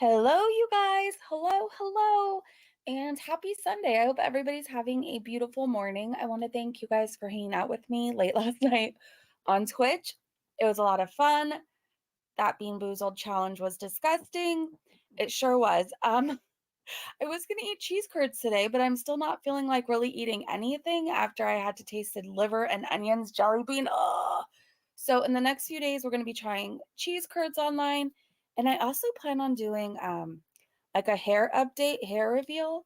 Hello, you guys. Hello. And happy Sunday. I hope everybody's having a beautiful morning. I want to thank you guys for hanging out with me late last night on Twitch. It was a lot of fun. That Bean Boozled challenge was disgusting. It sure was. I was going to eat cheese curds today, but I'm still not feeling like really eating anything after I had to taste liver and onions, jelly bean. Ugh. So in the next few days, we're going to be trying cheese curds online. And I also plan on doing like a hair update, hair reveal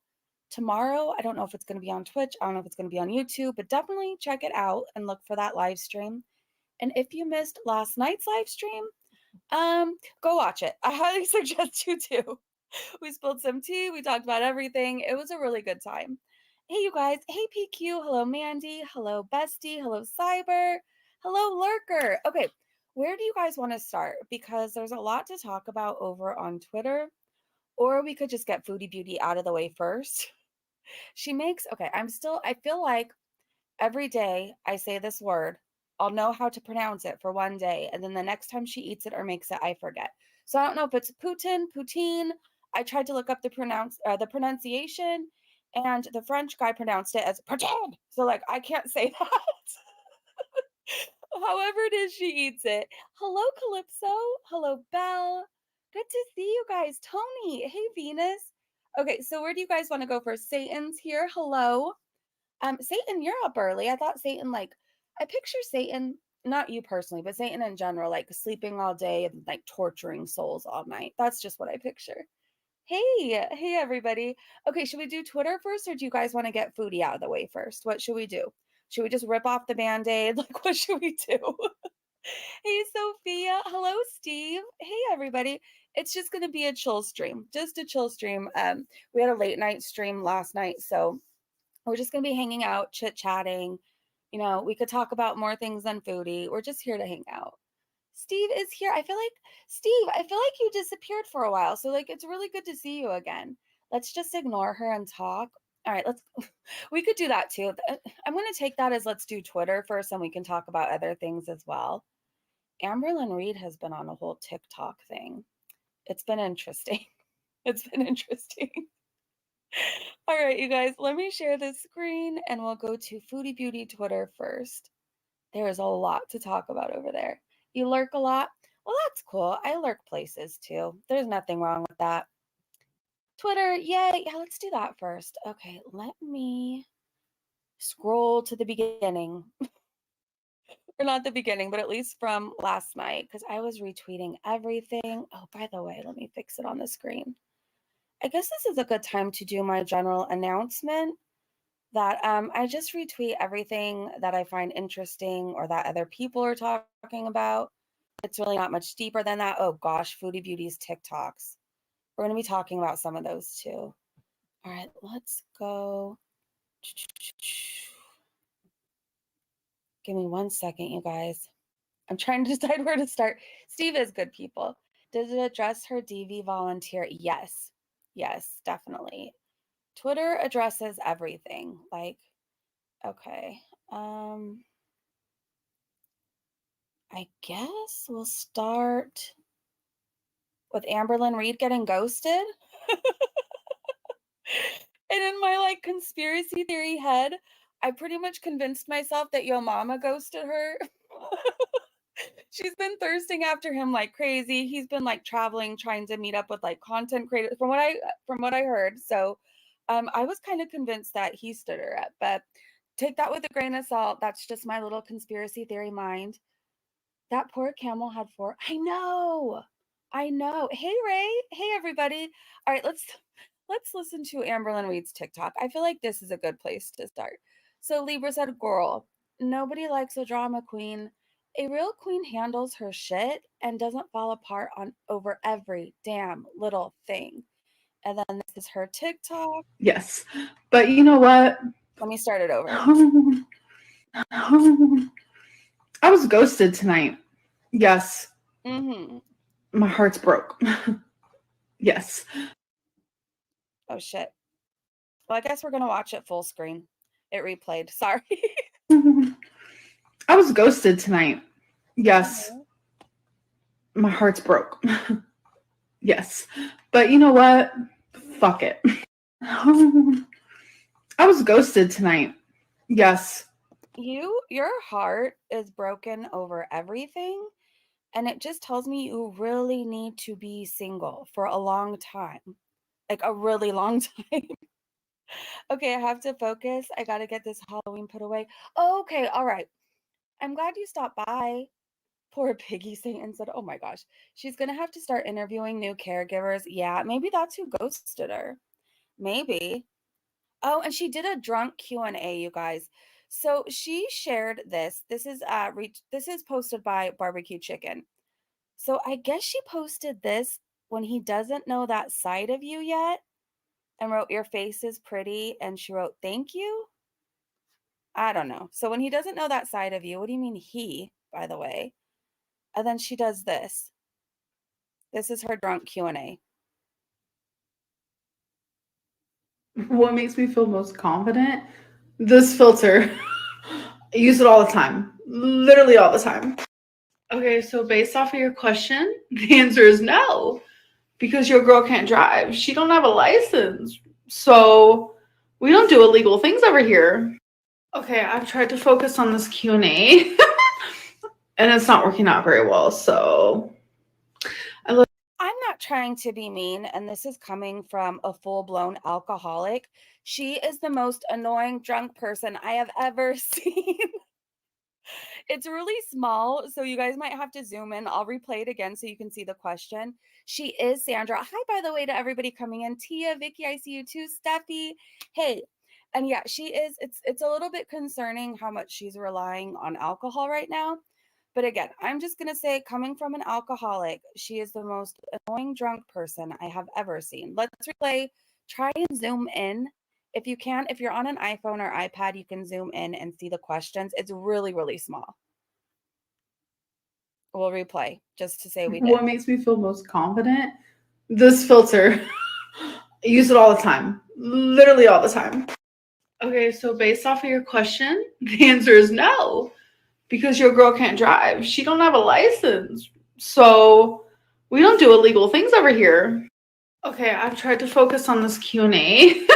tomorrow. I don't know if it's going to be on Twitch. I don't know if it's going to be on YouTube, but definitely check it out and look for that live stream. And if you missed last night's live stream, go watch it. I highly suggest you to. We spilled some tea. We talked about everything. It was a really good time. Hey, you guys. Hey, PQ. Hello, Mandy. Hello, Bestie. Hello, Cyber. Hello, Lurker. Okay, where do you guys want to start? Because there's a lot to talk about over on Twitter. Or we could just get Foodie Beauty out of the way first. I feel like every day I say this word, I'll know how to pronounce it for one day. And then the next time she eats it or makes it, I forget. So I don't know if it's poutine. I tried to look up the pronunciation, and the French guy pronounced it as poutine. So like I can't say that. However it is she eats it. Hello, Calypso. Hello, Belle. Good to see you guys. Tony. Hey, Venus. Okay, so where do you guys want to go first? Satan's here. Hello. Satan, you're up early. I thought Satan, I picture Satan, not you personally, but Satan in general, like sleeping all day and like torturing souls all night. That's just what I picture. Hey, everybody. Okay, should we do Twitter first, or do you guys want to get Foodie out of the way first? What should we do? Should we just rip off the band-aid? Like, what should we do? Hey, Sophia. Hello, Steve. Hey, everybody. It's just going to be a chill stream, just a chill stream. We had a late night stream last night, so we're just going to be hanging out, chit-chatting. You know, we could talk about more things than Foodie. We're just here to hang out. Steve is here. Steve, I feel like you disappeared for a while. So like it's really good to see you again. Let's just ignore her and talk. All right, we could do that too. I'm going to take that as let's do Twitter first and we can talk about other things as well. Amberlynn Reed has been on a whole TikTok thing. It's been interesting. It's been interesting. All right, you guys, let me share this screen and we'll go to Foodie Beauty Twitter first. There is a lot to talk about over there. You lurk a lot? Well, that's cool. I lurk places too. There's nothing wrong with that. Twitter, yay. Yeah, let's do that first. Okay, let me scroll to the beginning. Or not the beginning, but at least from last night, because I was retweeting everything. Oh, by the way, let me fix it on the screen. I guess this is a good time to do my general announcement that I just retweet everything that I find interesting or that other people are talking about. It's really not much deeper than that. Oh gosh, Foodie Beauty's TikToks. We're going to be talking about some of those too. All right, let's go. Give me 1 second, you guys. I'm trying to decide where to start. Steve is good, people. Does it address her DV volunteer? Yes. Yes, definitely. Twitter addresses everything. Like, okay. I guess we'll start with Amberlynn Reed getting ghosted. And in my like conspiracy theory head, I pretty much convinced myself that Yo Mama ghosted her. She's been thirsting after him like crazy. He's been like traveling, trying to meet up with like content creators from what I heard. So I was kind of convinced that he stood her up, but take that with a grain of salt. That's just my little conspiracy theory mind. That poor Camel had 4. I know. Hey, Ray. Hey, everybody. All right, let's listen to Amberlynn Reed's TikTok. I feel like this is a good place to start. So Libra said, girl, nobody likes a drama queen. A real queen handles her shit and doesn't fall apart on over every damn little thing. And then this is her TikTok. Yes. But you know what? Let me start it over. I was ghosted tonight. Yes. Mm-hmm. My heart's broke. Yes. Oh, shit. Well, I guess we're going to watch it full screen. It replayed. Sorry. I was ghosted tonight. Yes. Mm-hmm. My heart's broke. Yes. But you know what? Fuck it. I was ghosted tonight. Yes. Your heart is broken over everything, and it just tells me you really need to be single for a long time. Like a really long time. Okay, I have to focus. I got to get this Halloween put away. Okay, all right. I'm glad you stopped by. Poor Piggy Satan said, "Oh my gosh, she's gonna have to start interviewing new caregivers." Yeah, maybe that's who ghosted her. Maybe. Oh, and she did a drunk Q&A, you guys. So she shared this. This is posted by Barbecue Chicken. So I guess she posted this when he doesn't know that side of you yet, and wrote, "Your face is pretty," and she wrote, "Thank you." I don't know. So when he doesn't know that side of you, what do you mean he, by the way? And then she does this. This is her drunk Q&A. What makes me feel most confident? This filter. I use it all the time. Literally all the time. Okay, so based off of your question, the answer is no. Because your girl can't drive. She don't have a license. So we don't do illegal things over here. Okay, I've tried to focus on this Q&A and it's not working out very well. So I'm not trying to be mean, and this is coming from a full-blown alcoholic. She is the most annoying drunk person I have ever seen. It's really small, so you guys might have to zoom in. I'll replay it again so you can see the question. She is Sandra. Hi, by the way, to everybody coming in. Tia, Vicky, I see you too. Steffi. Hey. And yeah, she is. It's a little bit concerning how much she's relying on alcohol right now. But again, I'm just going to say, coming from an alcoholic, she is the most annoying drunk person I have ever seen. Let's replay. Try and zoom in. If you can, if you're on an iPhone or iPad, you can zoom in and see the questions. It's really, really small. We'll replay just to say we did. what makes me feel most confident? This filter. I use it all the time. Literally all the time. Okay, so based off of your question, the answer is no. Because your girl can't drive. She don't have a license. So we don't do illegal things over here. Okay, I've tried to focus on this Q&A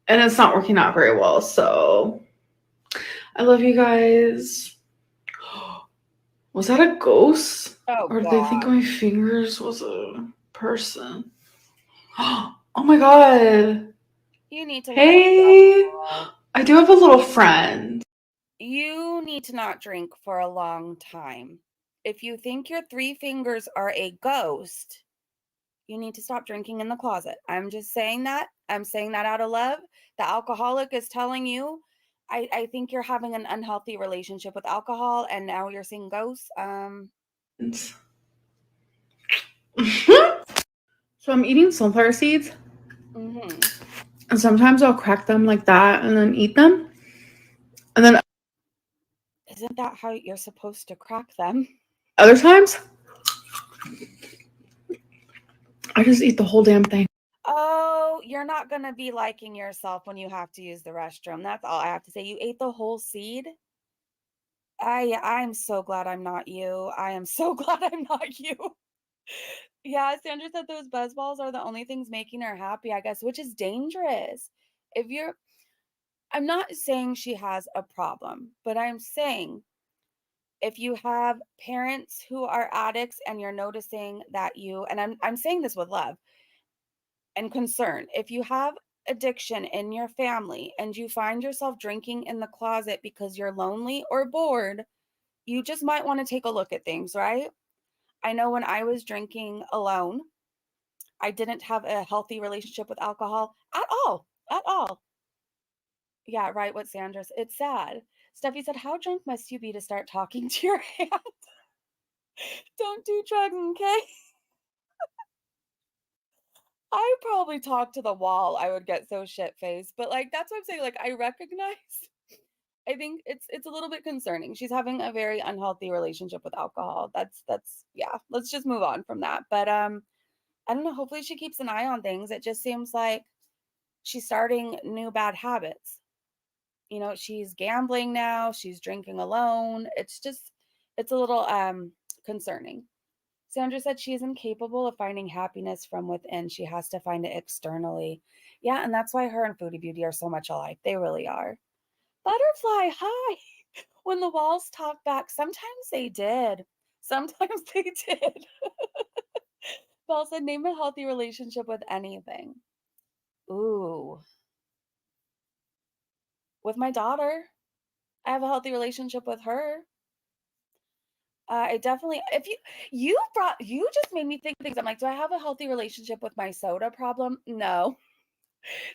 and it's not working out very well. So I love you guys. Was that a ghost? Oh, Or did they think God. my fingers was a person? Oh my god. You need to let Hey, go. I do have a little friend. You need to not drink for a long time. If you think your three fingers are a ghost, you need to stop drinking in the closet. I'm just saying that. I'm saying that out of love. The alcoholic is telling you, I think you're having an unhealthy relationship with alcohol, and now you're seeing ghosts. So I'm eating sunflower seeds, Mhm. and sometimes I'll crack them like that and then eat them. And then Isn't that how you're supposed to crack them? other times, I just eat the whole damn thing. Oh, you're not going to be liking yourself when you have to use the restroom. That's all I have to say. You ate the whole seed? I'm so glad I'm not you. I am so glad I'm not you. Yeah, Sandra said those buzz balls are the only things making her happy, I guess, which is dangerous. If you're I'm not saying she has a problem, but I'm saying if you have parents who are addicts and you're noticing that and I'm saying this with love and concern. If you have addiction in your family and you find yourself drinking in the closet because you're lonely or bored, you just might want to take a look at things, right? I know when I was drinking alone, I didn't have a healthy relationship with alcohol at all. At all. Yeah, right. What Sandra's. It's sad. Steffi said, "How drunk must you be to start talking to your hand?" Don't do drugs, okay? I probably talk to the wall. I would get so shit faced. But like that's what I'm saying. Like I recognize. I think it's a little bit concerning. She's having a very unhealthy relationship with alcohol. That's yeah. Let's just move on from that. But I don't know. Hopefully she keeps an eye on things. It just seems like she's starting new bad habits. You know, she's gambling now, she's drinking alone. It's a little concerning. Sandra said she's incapable of finding happiness from within. She has to find it externally. Yeah, and that's why her and Foodie Beauty are so much alike. They really are. Butterfly, hi. When the walls talk back, sometimes they did. Sometimes they did. Belle said, name a healthy relationship with anything. Ooh. With my daughter. I have a healthy relationship with her. I definitely, if you just made me think of things. I'm like, do I have a healthy relationship with my soda problem? No.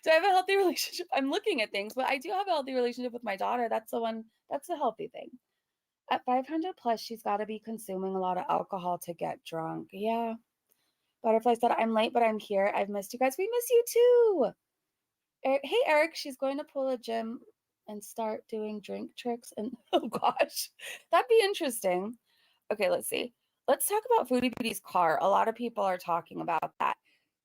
Do I have a healthy relationship? I'm looking at things, but I do have a healthy relationship with my daughter. That's the one, that's the healthy thing. At 500 plus, she's got to be consuming a lot of alcohol to get drunk. Yeah. Butterfly said, I'm late, but I'm here. I've missed you guys. We miss you too. Hey, Eric, she's going to pull a gym and start doing drink tricks. And oh gosh, that'd be interesting. Okay, let's see. Let's talk about Foodie Beauty's car. A lot of people are talking about that.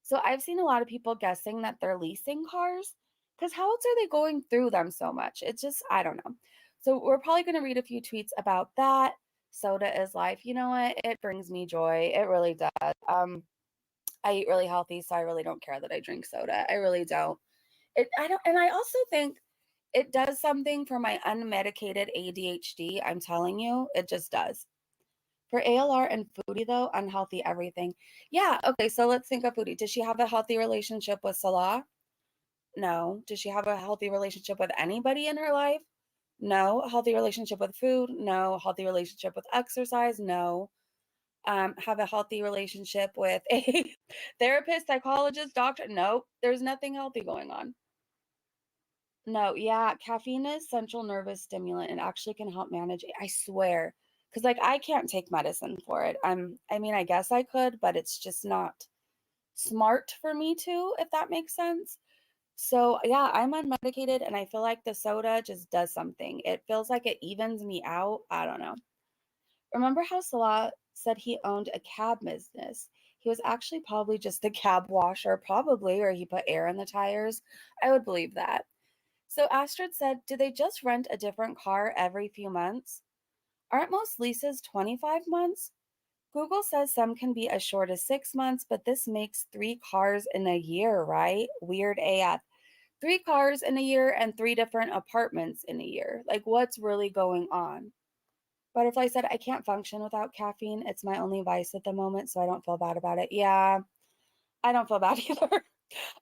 So I've seen a lot of people guessing that they're leasing cars because how else are they going through them so much? It's just, I don't know. So we're probably going to read a few tweets about that. Soda is life. You know what? It brings me joy. It really does. I eat really healthy, so I really don't care that I drink soda. I really don't. I don't, and I also think it does something for my unmedicated ADHD. I'm telling you, it just does. For ALR and Foodie, though, unhealthy everything. Yeah, okay, so let's think of Foodie. Does she have a healthy relationship with Salah? No. Does she have a healthy relationship with anybody in her life? No. A healthy relationship with food? No. Healthy relationship with exercise? No. Have a healthy relationship with a therapist, psychologist, doctor? Nope. There's nothing healthy going on. No, yeah, caffeine is central nervous stimulant and actually can help manage. I swear, because like I can't take medicine for it. I mean, I guess I could, but it's just not smart for me to, if that makes sense. So yeah, I'm unmedicated, and I feel like the soda just does something. It feels like it evens me out. I don't know. Remember how Salah said he owned a cab business? He was actually probably just a cab washer, probably, or he put air in the tires. I would believe that. So Astrid said, do they just rent a different car every few months? Aren't most leases 25 months? Google says some can be as short as 6 months, but this makes 3 cars in a year, right? Weird AF. 3 cars in a year and 3 different apartments in a year. Like, what's really going on? Butterfly said, I can't function without caffeine. It's my only vice at the moment, so I don't feel bad about it. Yeah, I don't feel bad either.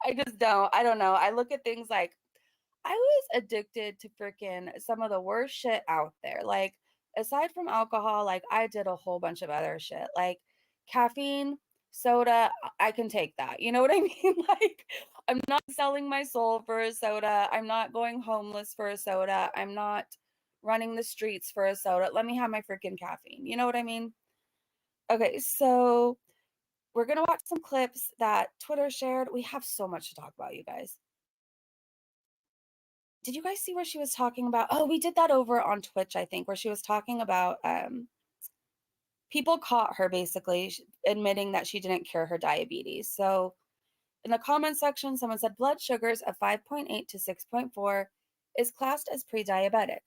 I just don't. I don't know. I look at things like, I was addicted to freaking some of the worst shit out there. Like, aside from alcohol, like, I did a whole bunch of other shit. Like, caffeine, soda, I can take that. You know what I mean? Like, I'm not selling my soul for a soda. I'm not going homeless for a soda. I'm not running the streets for a soda. Let me have my freaking caffeine. You know what I mean? Okay, so we're going to watch some clips that Twitter shared. We have so much to talk about, you guys. Did you guys see where she was talking about? Oh, we did that over on Twitch, I think, where she was talking about people caught her basically admitting that she didn't cure her diabetes. So in the comment section, someone said blood sugars of 5.8 to 6.4 is classed as pre-diabetic.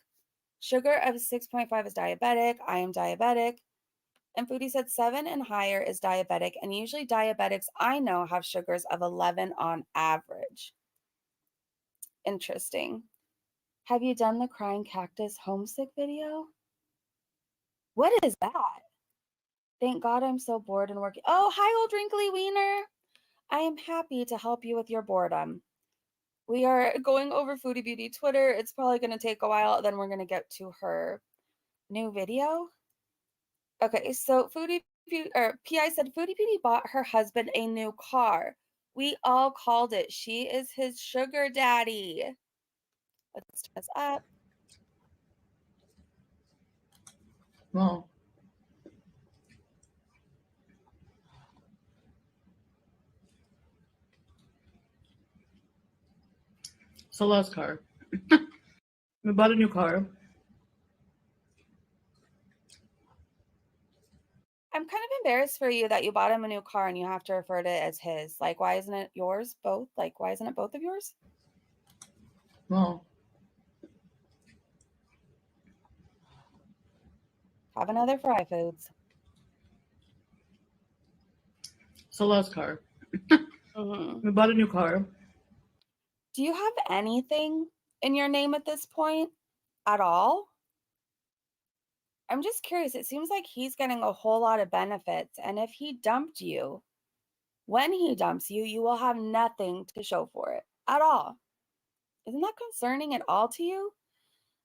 Sugar of 6.5 is diabetic. I am diabetic. And Foodie said 7 and higher is diabetic. And usually diabetics I know have sugars of 11 on average. Interesting. Have you done the crying cactus homesick video? What is that? Thank God I'm so bored and working. Oh, hi, old wrinkly wiener. I am happy to help you with your boredom. We are going over Foodie Beauty Twitter. It's probably going to take a while. Then we're going to get to her new video. Okay, so Foodie Beauty, or PI said Foodie Beauty bought her husband a new car. We all called it. She is his sugar daddy. Let's turn this up. Well, Salah's car. We bought a new car. I'm kind of embarrassed for you that you bought him a new car and you have to refer to it as his. Like, why isn't it yours both? Like, why isn't it both of yours? Well, Have another fry foods. So last car. Mhm. We bought a new car. Do you have anything in your name at this point at all? I'm just curious. It seems like he's getting a whole lot of benefits. And if he dumped you, when he dumps you, you will have nothing to show for it at all. Isn't that concerning at all to you?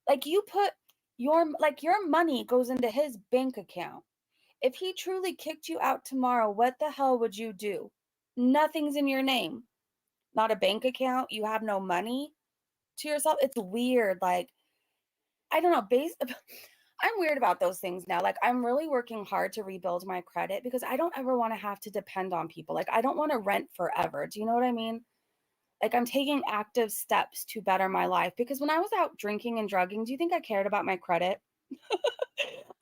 Like you put your money goes into his bank account. If he truly kicked you out tomorrow, what the hell would you do? Nothing's in your name. Not a bank account. You have no money to yourself. It's weird. Like, I don't know. I'm weird about those things now. Like, I'm really working hard to rebuild my credit because I don't ever want to have to depend on people. Like, I don't want to rent forever. Do you know what I mean? Like, I'm taking active steps to better my life because when I was out drinking and drugging, do you think I cared about my credit?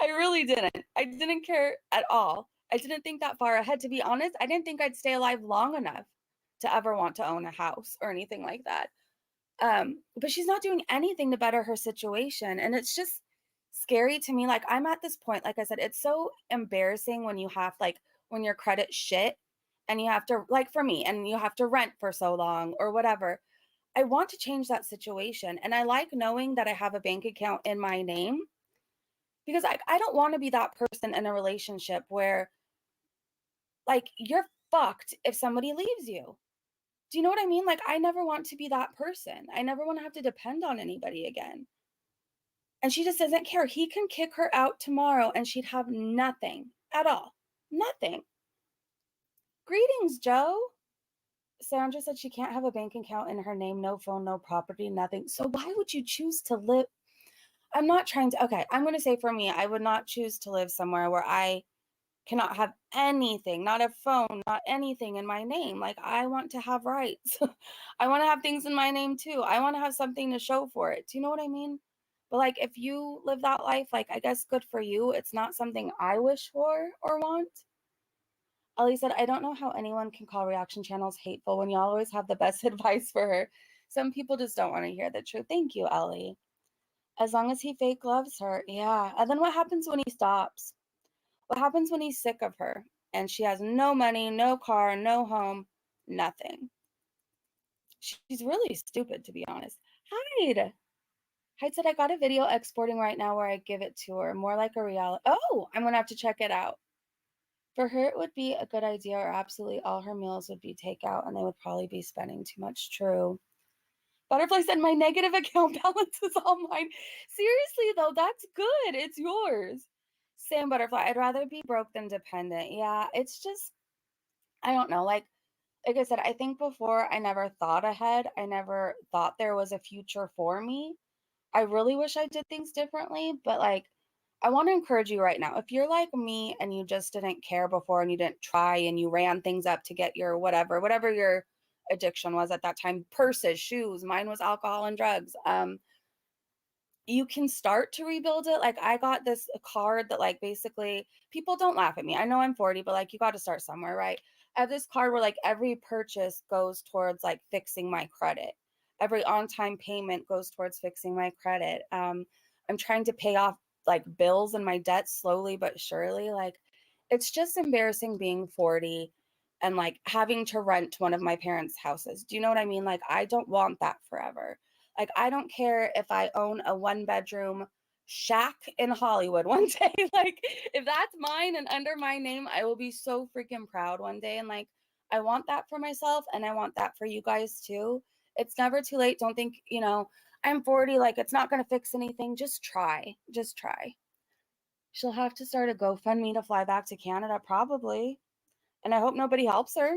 I really didn't. I didn't care at all. I didn't think that far ahead. To be honest, I didn't think I'd stay alive long enough to ever want to own a house or anything like that. But she's not doing anything to better her situation. And it's just scary to me. Like, I'm at this point, like I said, it's so embarrassing when you have, like, when your credit shit and you have to, like, for me, and you have to rent for so long or whatever. I want to change that situation. And I like knowing that I have a bank account in my name because I don't want to be that person in a relationship where, like, you're fucked if somebody leaves you. Do you know what I mean? Like, I never want to be that person. I never want to have to depend on anybody again. And she just doesn't care. He can kick her out tomorrow and she'd have nothing at all. Nothing. Greetings, Joe. Sandra said she can't have a bank account in her name, no phone, no property, nothing. So why would you choose to live? I'm not trying to, okay, I'm going to say for me, I would not choose to live somewhere where I cannot have anything, not a phone, not anything in my name. Like, I want to have rights. I want to have things in my name too. I want to have something to show for it. Do you know what I mean? But like, if you live that life, like, I guess good for you. It's not something I wish for or want. Ellie said, I don't know how anyone can call reaction channels hateful when you always have the best advice for her. Some people just don't want to hear the truth. Thank you, Ellie. As long as he fake loves her. Yeah. And then what happens when he stops? What happens when he's sick of her and she has no money, no car, no home, nothing? She's really stupid, to be honest. Hyde. Hyde said, I got a video exporting right now where I give it to her. More like a reality. Oh, I'm going to have to check it out. For her, it would be a good idea, or absolutely all her meals would be takeout and they would probably be spending too much. True. Butterfly said, my negative account balance is all mine. Seriously, though, that's good. It's yours. Sam Butterfly, I'd rather be broke than dependent. Yeah, it's just, I don't know. Like I said, I think before I never thought ahead. I never thought there was a future for me. I really wish I did things differently, but like, I want to encourage you right now. If you're like me and you just didn't care before and you didn't try and you ran things up to get your whatever your addiction was at that time, purses, shoes, mine was alcohol and drugs. You can start to rebuild it. Like, I got this card that, like, basically, people don't laugh at me. I know I'm 40, but like, you got to start somewhere, right? I have this card where like every purchase goes towards like fixing my credit. Every on-time payment goes towards fixing my credit. I'm trying to pay off like bills and my debt slowly but surely. Like, it's just embarrassing being 40 and like having to rent one of my parents' houses. Do you know what I mean? Like, I don't want that forever. Like, I don't care if I own a 1-bedroom shack in Hollywood one day. Like, if that's mine and under my name, I will be so freaking proud one day. And like, I want that for myself and I want that for you guys too. It's never too late. Don't think, I'm 40, like, it's not going to fix anything. Just try. Just try. She'll have to start a GoFundMe to fly back to Canada, probably. And I hope nobody helps her.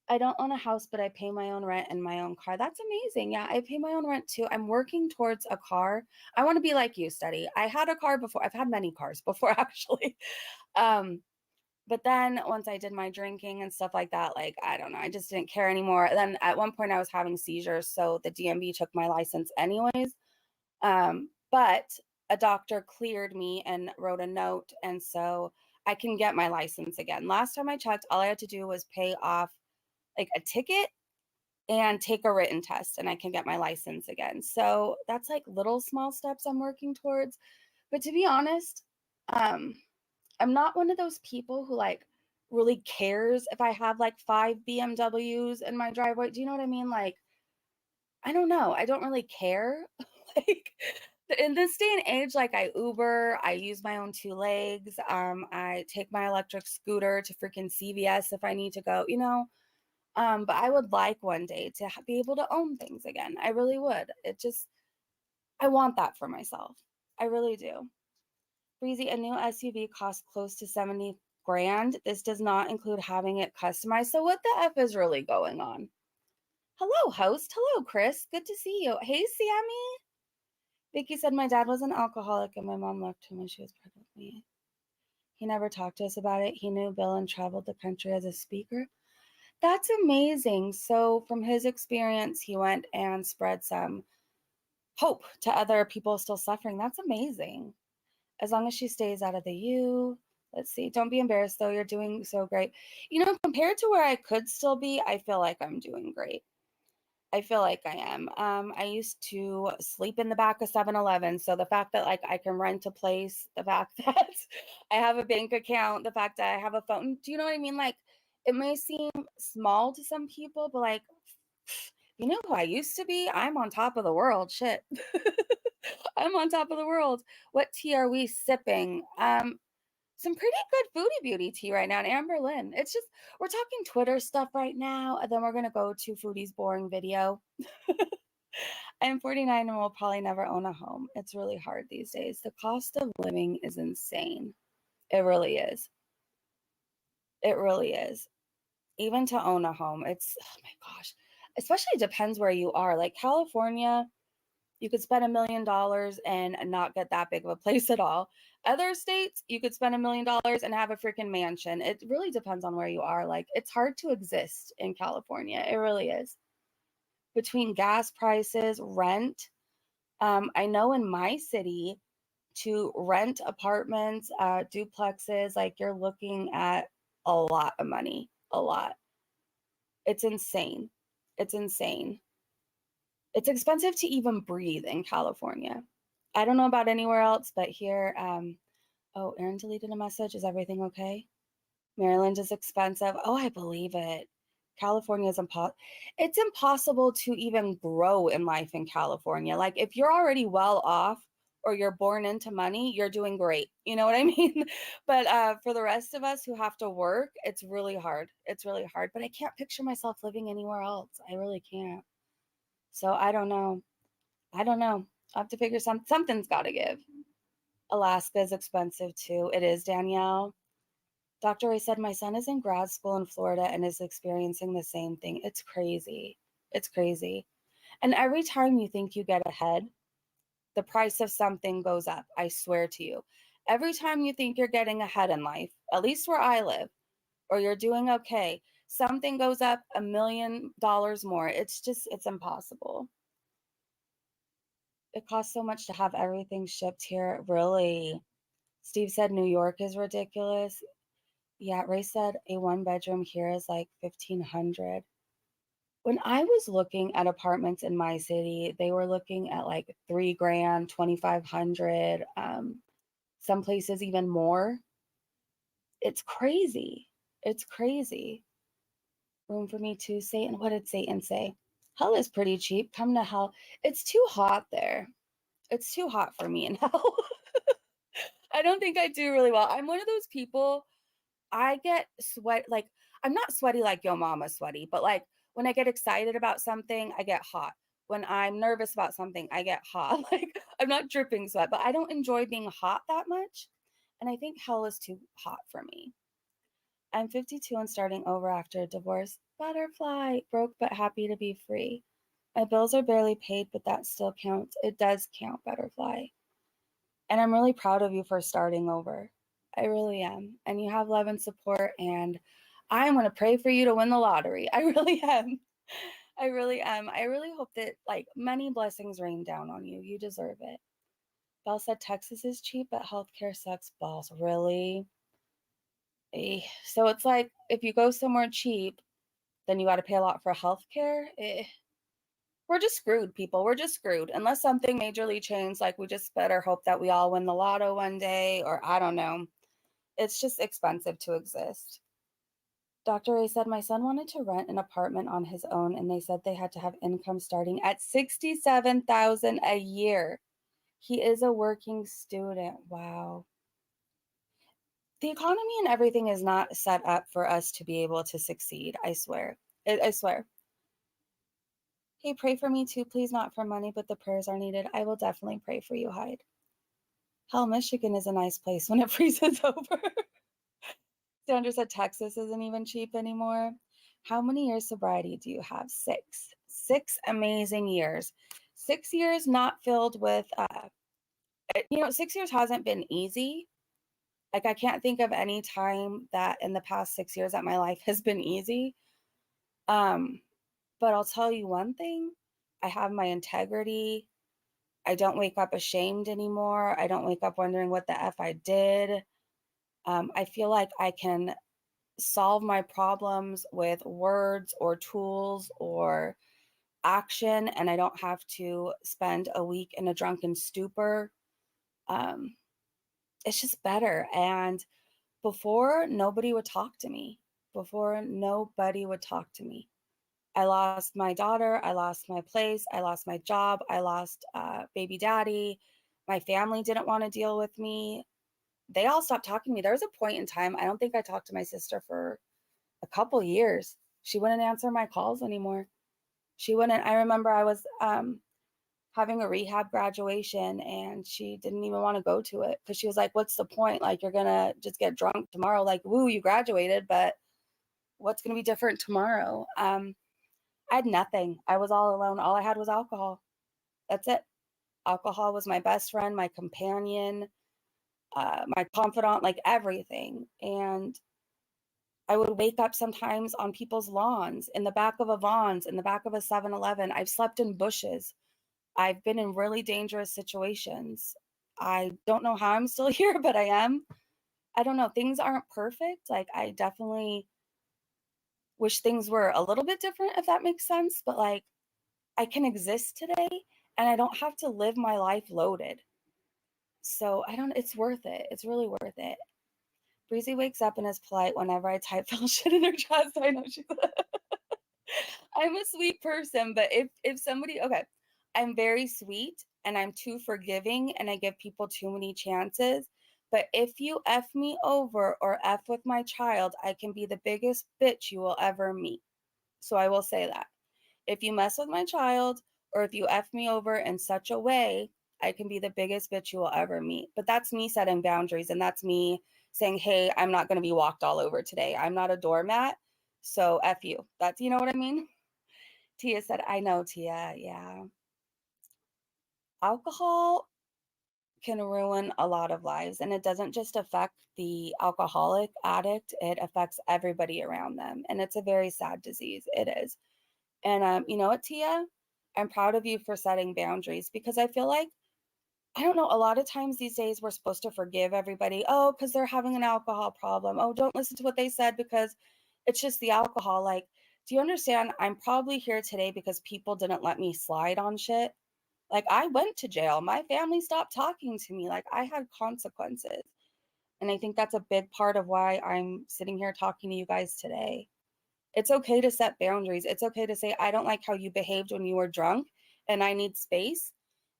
I don't own a house, but I pay my own rent and my own car. That's amazing. Yeah, I pay my own rent too. I'm working towards a car. I want to be like you, Steady. I had a car before. I've had many cars before, actually. But then once I did my drinking and stuff like that, like, I don't know, I just didn't care anymore. Then at one point I was having seizures, so the DMV took my license anyways. But a doctor cleared me and wrote a note, and so I can get my license again. Last time I checked, all I had to do was pay off like a ticket and take a written test and I can get my license again. So that's like little small steps I'm working towards. But to be honest, I'm not one of those people who like really cares if I have like 5 BMWs in my driveway. Do you know what I mean? Like, I don't know. I don't really care. Like in this day and age, like I Uber, I use my own 2 legs. I take my electric scooter to freaking CVS if I need to go, you know. But I would like one day to be able to own things again. I really would. I want that for myself. I really do. Breezy, a new SUV costs close to 70 grand. This does not include having it customized. So what the F is really going on? Hello, host. Hello, Chris. Good to see you. Hey, Sammy. Vicky said my dad was an alcoholic and my mom left him when she was pregnant with me. He never talked to us about it. He knew Bill and traveled the country as a speaker. That's amazing. So from his experience, he went and spread some hope to other people still suffering. That's amazing. As long as she stays out of the U. Let's see. Don't be embarrassed, though. You're doing so great. You know, compared to where I could still be, I feel like I'm doing great. I feel like I am. I used to sleep in the back of 7-Eleven. So the fact that like I can rent a place, the fact that I have a bank account, the fact that I have a phone, do you know what I mean? Like it may seem small to some people, but like, you know who I used to be? I'm on top of the world. Shit. I'm on top of the world. What tea are we sipping? Some pretty good Foodie Beauty tea right now, and Amberlynn. It's just we're talking Twitter stuff right now, and then we're gonna go to Foodie's boring video. I'm 49 and will probably never own a home. It's really hard these days. The cost of living is insane. It really is. It really is. Even to own a home, it's oh my gosh. Especially depends where you are. Like California, you could spend $1 million and not get that big of a place at all. Other states, you could spend $1 million and have a freaking mansion. It really depends on where you are. Like, it's hard to exist in California. It really is. Between gas prices, rent. I know in my city, to rent apartments, duplexes, like you're looking at a lot of money. A lot. It's insane. It's insane. It's expensive to even breathe in California. I don't know about anywhere else, but here, oh, Aaron deleted a message. Is everything okay? Maryland is expensive. Oh, I believe it. California is it's impossible to even grow in life in California. Like if you're already well off or you're born into money, you're doing great. You know what I mean? But for the rest of us who have to work, it's really hard. It's really hard. But I can't picture myself living anywhere else. I really can't. So I don't know. I don't know. I have to figure something's got to give. Alaska is expensive too. It is, Danielle. Dr. Ray said, my son is in grad school in Florida and is experiencing the same thing. It's crazy. It's crazy. And every time you think you get ahead, the price of something goes up. I swear to you. Every time you think you're getting ahead in life, at least where I live, or you're doing okay, something goes up $1 million more. It's impossible. It costs so much to have everything shipped here. Really? Steve said New York is ridiculous. Yeah, Ray said a 1-bedroom here is like 1,500. When I was looking at apartments in my city, they were looking at like 3 grand, 2,500. Some places even more. It's crazy. It's crazy. Room for me too, Satan. What did Satan say? Hell is pretty cheap. Come to hell. It's too hot there. It's too hot for me in hell. I don't think I do really well. I'm one of those people, I get sweat, like, I'm not sweaty like yo mama sweaty, but like when I get excited about something, I get hot. When I'm nervous about something, I get hot. Like, I'm not dripping sweat, but I don't enjoy being hot that much. And I think hell is too hot for me. I'm 52 and starting over after a divorce. Butterfly, broke but happy to be free. My bills are barely paid, but that still counts. It does count, Butterfly. And I'm really proud of you for starting over. I really am. And you have love and support. And I'm going to pray for you to win the lottery. I really am. I really am. I really hope that like many blessings rain down on you. You deserve it. Belle said Texas is cheap, but healthcare sucks balls. Really? So it's like if you go somewhere cheap, then you got to pay a lot for healthcare. We're just screwed, people. We're just screwed. Unless something majorly changed, like we just better hope that we all win the lotto one day, or I don't know. It's just expensive to exist. Dr. Ray said, my son wanted to rent an apartment on his own, and they said they had to have income starting at $67,000 a year. He is a working student. Wow. The economy and everything is not set up for us to be able to succeed. I swear. I swear. Hey, pray for me too, please. Not for money, but the prayers are needed. I will definitely pray for you, Hyde. Hell, Michigan is a nice place when it freezes over. Sandra said Texas isn't even cheap anymore. How many years sobriety do you have? 6. 6 amazing years. 6 years not filled with, 6 years hasn't been easy. Like, I can't think of any time that in the past 6 years that my life has been easy. But I'll tell you one thing. I have my integrity. I don't wake up ashamed anymore. I don't wake up wondering what the F I did. I feel like I can solve my problems with words or tools or action, and I don't have to spend a week in a drunken stupor. It's just better. And before, nobody would talk to me. I lost my daughter. I lost my place. I lost my job. I lost baby daddy. My family didn't want to deal with me. They all stopped talking to me. There was a point in time, I don't think I talked to my sister for a couple years. She wouldn't answer my calls anymore. She wouldn't. I remember I was having a rehab graduation, and she didn't even want to go to it because she was like, what's the point? Like, you're going to just get drunk tomorrow. Like, woo, you graduated, but what's going to be different tomorrow? I had nothing. I was all alone. All I had was alcohol. That's it. Alcohol was my best friend, my companion, my confidant, like everything. And I would wake up sometimes on people's lawns, in the back of a Vons, in the back of a 7-Eleven. I've slept in bushes. I've been in really dangerous situations. I don't know how I'm still here, but I am. I don't know. Things aren't perfect. Like, I definitely wish things were a little bit different, if that makes sense. But like, I can exist today and I don't have to live my life loaded. So it's worth it. It's really worth it. Breezy wakes up and is polite whenever I type fell shit in her chest. I know she's I'm a sweet person, but if somebody, okay, I'm very sweet and I'm too forgiving and I give people too many chances. But if you F me over or F with my child, I can be the biggest bitch you will ever meet. So I will say that. If you mess with my child or if you F me over in such a way, I can be the biggest bitch you will ever meet. But that's me setting boundaries, and that's me saying, hey, I'm not going to be walked all over today. I'm not a doormat. So F you. That's, you know what I mean? Tia said, I know, Tia. Yeah. Alcohol can ruin a lot of lives, and it doesn't just affect the alcoholic addict, it affects everybody around them. And it's a very sad disease. It is. And you know what, Tia? I'm proud of you for setting boundaries, because I feel like, I don't know, a lot of times these days we're supposed to forgive everybody. Oh, because they're having an alcohol problem. Oh, don't listen to what they said because it's just the alcohol. Like, do you understand? I'm probably here today because people didn't let me slide on shit. Like, I went to jail. My family stopped talking to me. Like, I had consequences. And I think that's a big part of why I'm sitting here talking to you guys today. It's okay to set boundaries. It's okay to say, I don't like how you behaved when you were drunk and I need space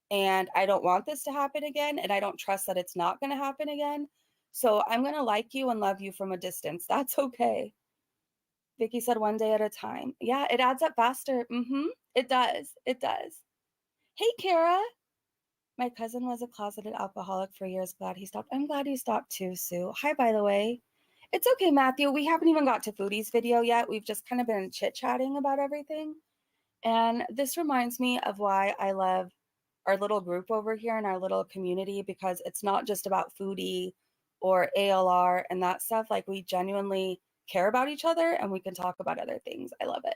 and I don't want this to happen again. And I don't trust that it's not going to happen again. So I'm going to like you and love you from a distance. That's okay. Vicky said 1 day at a time. Yeah, it adds up faster. It does. It does. Hey, Kara. My cousin was a closeted alcoholic for years. Glad he stopped. I'm glad he stopped too, Sue. Hi, by the way. It's okay, Matthew. We haven't even got to Foodie's video yet. We've just kind of been chit-chatting about everything. And this reminds me of why I love our little group over here in our little community, because it's not just about Foodie or ALR and that stuff. Like, we genuinely care about each other and we can talk about other things. I love it.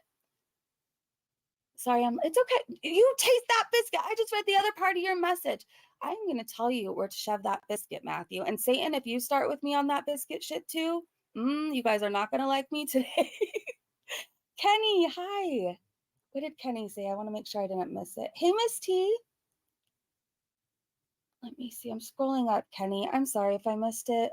Sorry, it's okay. You taste that biscuit. I just read the other part of your message. I'm going to tell you where to shove that biscuit, Matthew. And Satan, if you start with me on that biscuit shit too, you guys are not going to like me today. Kenny, hi. What did Kenny say? I want to make sure I didn't miss it. Hey, Miss T. Let me see. I'm scrolling up, Kenny. I'm sorry if I missed it.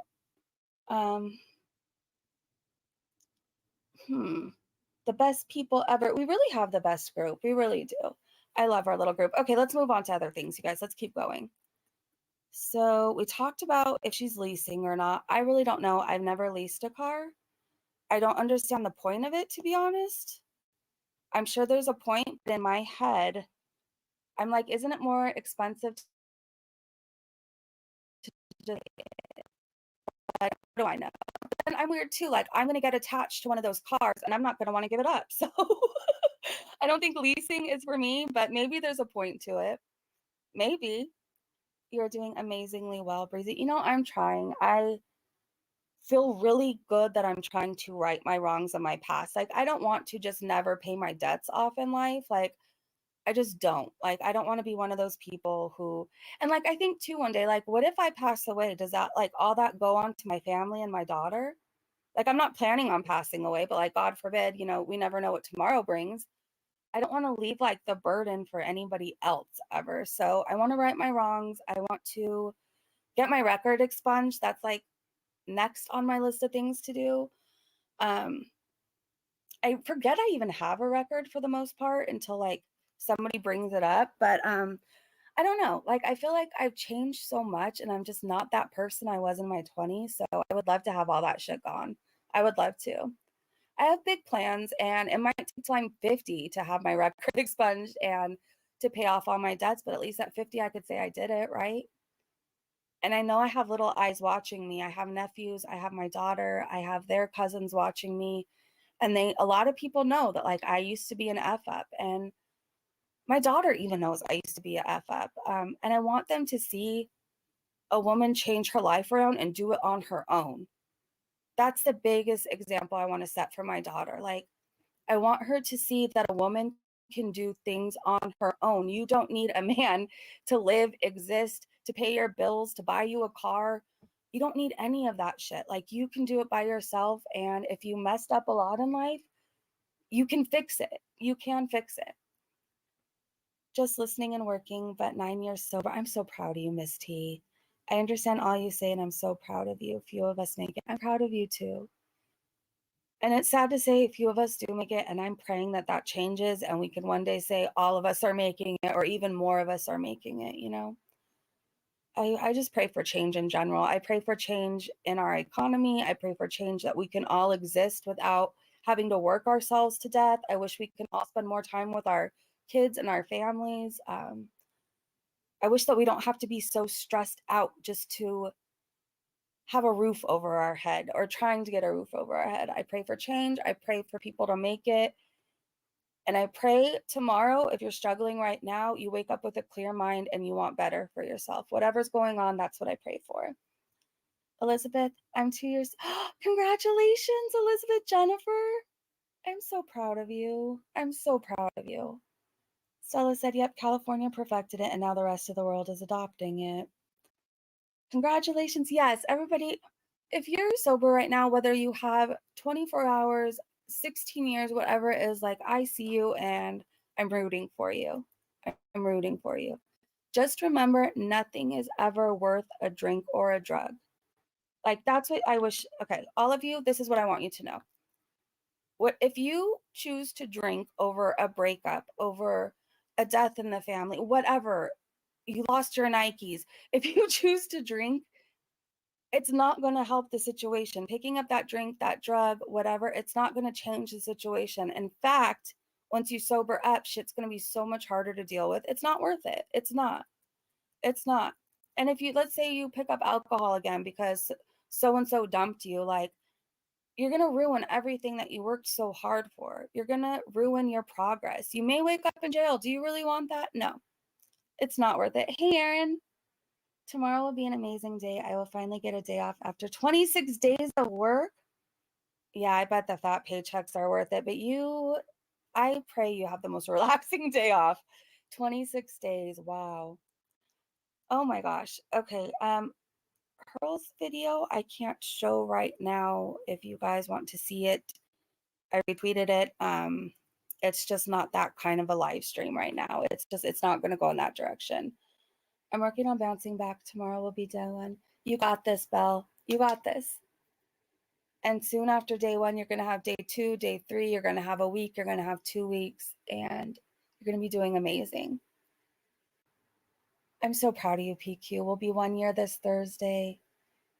The best people ever. We really have the best group. We really do. I love our little group. Okay, let's move on to other things, you guys. Let's keep going. So we talked about if she's leasing or not. I really don't know. I've never leased a car. I don't understand the point of it, to be honest. I'm sure there's a point, but in my head, I'm like, isn't it more expensive to just, what do I know? And I'm weird too. Like, I'm going to get attached to one of those cars and I'm not going to want to give it up. So I don't think leasing is for me, but maybe there's a point to it. Maybe. You're doing amazingly well, Breezy. You know, I'm trying. I feel really good that I'm trying to right my wrongs in my past. Like, I don't want to just never pay my debts off in life. Like, I just don't. Like, I don't want to be one of those people who, and like, I think too, one day, like, what if I pass away? Does that, like, all that go on to my family and my daughter? Like, I'm not planning on passing away, but like, God forbid, you know, we never know what tomorrow brings. I don't want to leave like the burden for anybody else ever. So I want to right my wrongs. I want to get my record expunged. That's like next on my list of things to do. Um, I forget I even have a record for the most part until like somebody brings it up. But I don't know. Like, I feel like I've changed so much and I'm just not that person I was in my 20s. So I would love to have all that shit gone. I would love to. I have big plans and it might take till I'm 50 to have my record expunged and to pay off all my debts. But at least at 50, I could say I did it, right? And I know I have little eyes watching me. I have nephews, I have my daughter, I have their cousins watching me. And a lot of people know that like I used to be an F up, and my daughter even knows I used to be a F up. And I want them to see a woman change her life around and do it on her own. That's the biggest example I want to set for my daughter. Like, I want her to see that a woman can do things on her own. You don't need a man to live, exist, to pay your bills, to buy you a car. You don't need any of that shit. Like, you can do it by yourself. And if you messed up a lot in life, you can fix it. You can fix it. Just listening and working, but 9 years sober. I'm so proud of you, Miss T. I understand all you say, and I'm so proud of you. A few of us make it. I'm proud of you too. And it's sad to say a few of us do make it, and I'm praying that that changes and we can one day say all of us are making it, or even more of us are making it, you know? I just pray for change in general. I pray for change in our economy. I pray for change that we can all exist without having to work ourselves to death. I wish we can all spend more time with our kids and our families. I wish that we don't have to be so stressed out just to have a roof over our head or trying to get a roof over our head. I pray for change. I pray for people to make it. And I pray tomorrow, if you're struggling right now, you wake up with a clear mind and you want better for yourself. Whatever's going on, that's what I pray for. Elizabeth, I'm 2 years. Congratulations, Elizabeth Jennifer. I'm so proud of you. I'm so proud of you. Stella said, yep, California perfected it, and now the rest of the world is adopting it. Congratulations. Yes, everybody, if you're sober right now, whether you have 24 hours, 16 years, whatever it is, like, I see you and I'm rooting for you. I'm rooting for you. Just remember, nothing is ever worth a drink or a drug. Like, that's what I wish. Okay, all of you, this is what I want you to know. What if you choose to drink over a breakup, over a death in the family, whatever, you lost your Nikes. If you choose to drink, it's not going to help the situation. Picking up that drink, that drug, whatever, it's not going to change the situation. In fact, once you sober up, shit's going to be so much harder to deal with. It's not worth it. It's not. It's not. And if you, let's say you pick up alcohol again because so and so dumped you, like, you're going to ruin everything that you worked so hard for. You're going to ruin your progress. You may wake up in jail. Do you really want that? No, it's not worth it. Hey, Aaron. Tomorrow will be an amazing day. I will finally get a day off after 26 days of work. Yeah, I bet the fat paychecks are worth it. But I pray you have the most relaxing day off. 26 days. Wow. Oh my gosh. Okay. Pearl's video, I can't show right now. If you guys want to see it, I retweeted it. It's just not that kind of a live stream right now. It's not going to go in that direction. I'm working on bouncing back. Tomorrow will be done. You got this, Belle. You got this. And soon after day 1, you're going to have day 2, day 3, you're going to have a week, you're going to have 2 weeks, and you're going to be doing amazing. I'm so proud of you, PQ. We'll be 1 year this Thursday,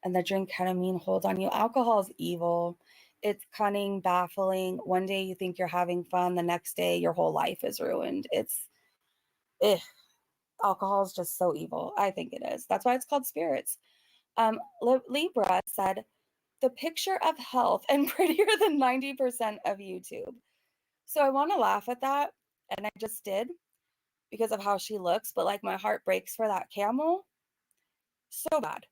and the drink had a mean hold on you. Alcohol is evil. It's cunning, baffling. One day you think you're having fun, the next day your whole life is ruined. Alcohol is just so evil. I think it is. That's why it's called spirits. Libra said, the picture of health and prettier than 90% of YouTube. So I want to laugh at that, and I just did because of how she looks, but like my heart breaks for that camel so bad.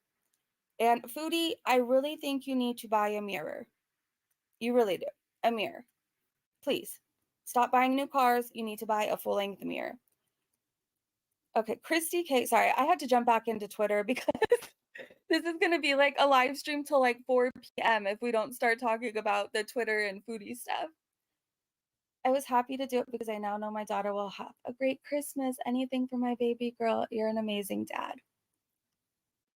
And Foodie, I really think you need to buy a mirror. You really do. A mirror. Please. Stop buying new cars. You need to buy a full-length mirror. Okay, Christy K. Sorry, I had to jump back into Twitter because this is going to be like a live stream till like 4 p.m. if we don't start talking about the Twitter and foodie stuff. I was happy to do it because I now know my daughter will have a great Christmas. Anything for my baby girl. You're an amazing dad.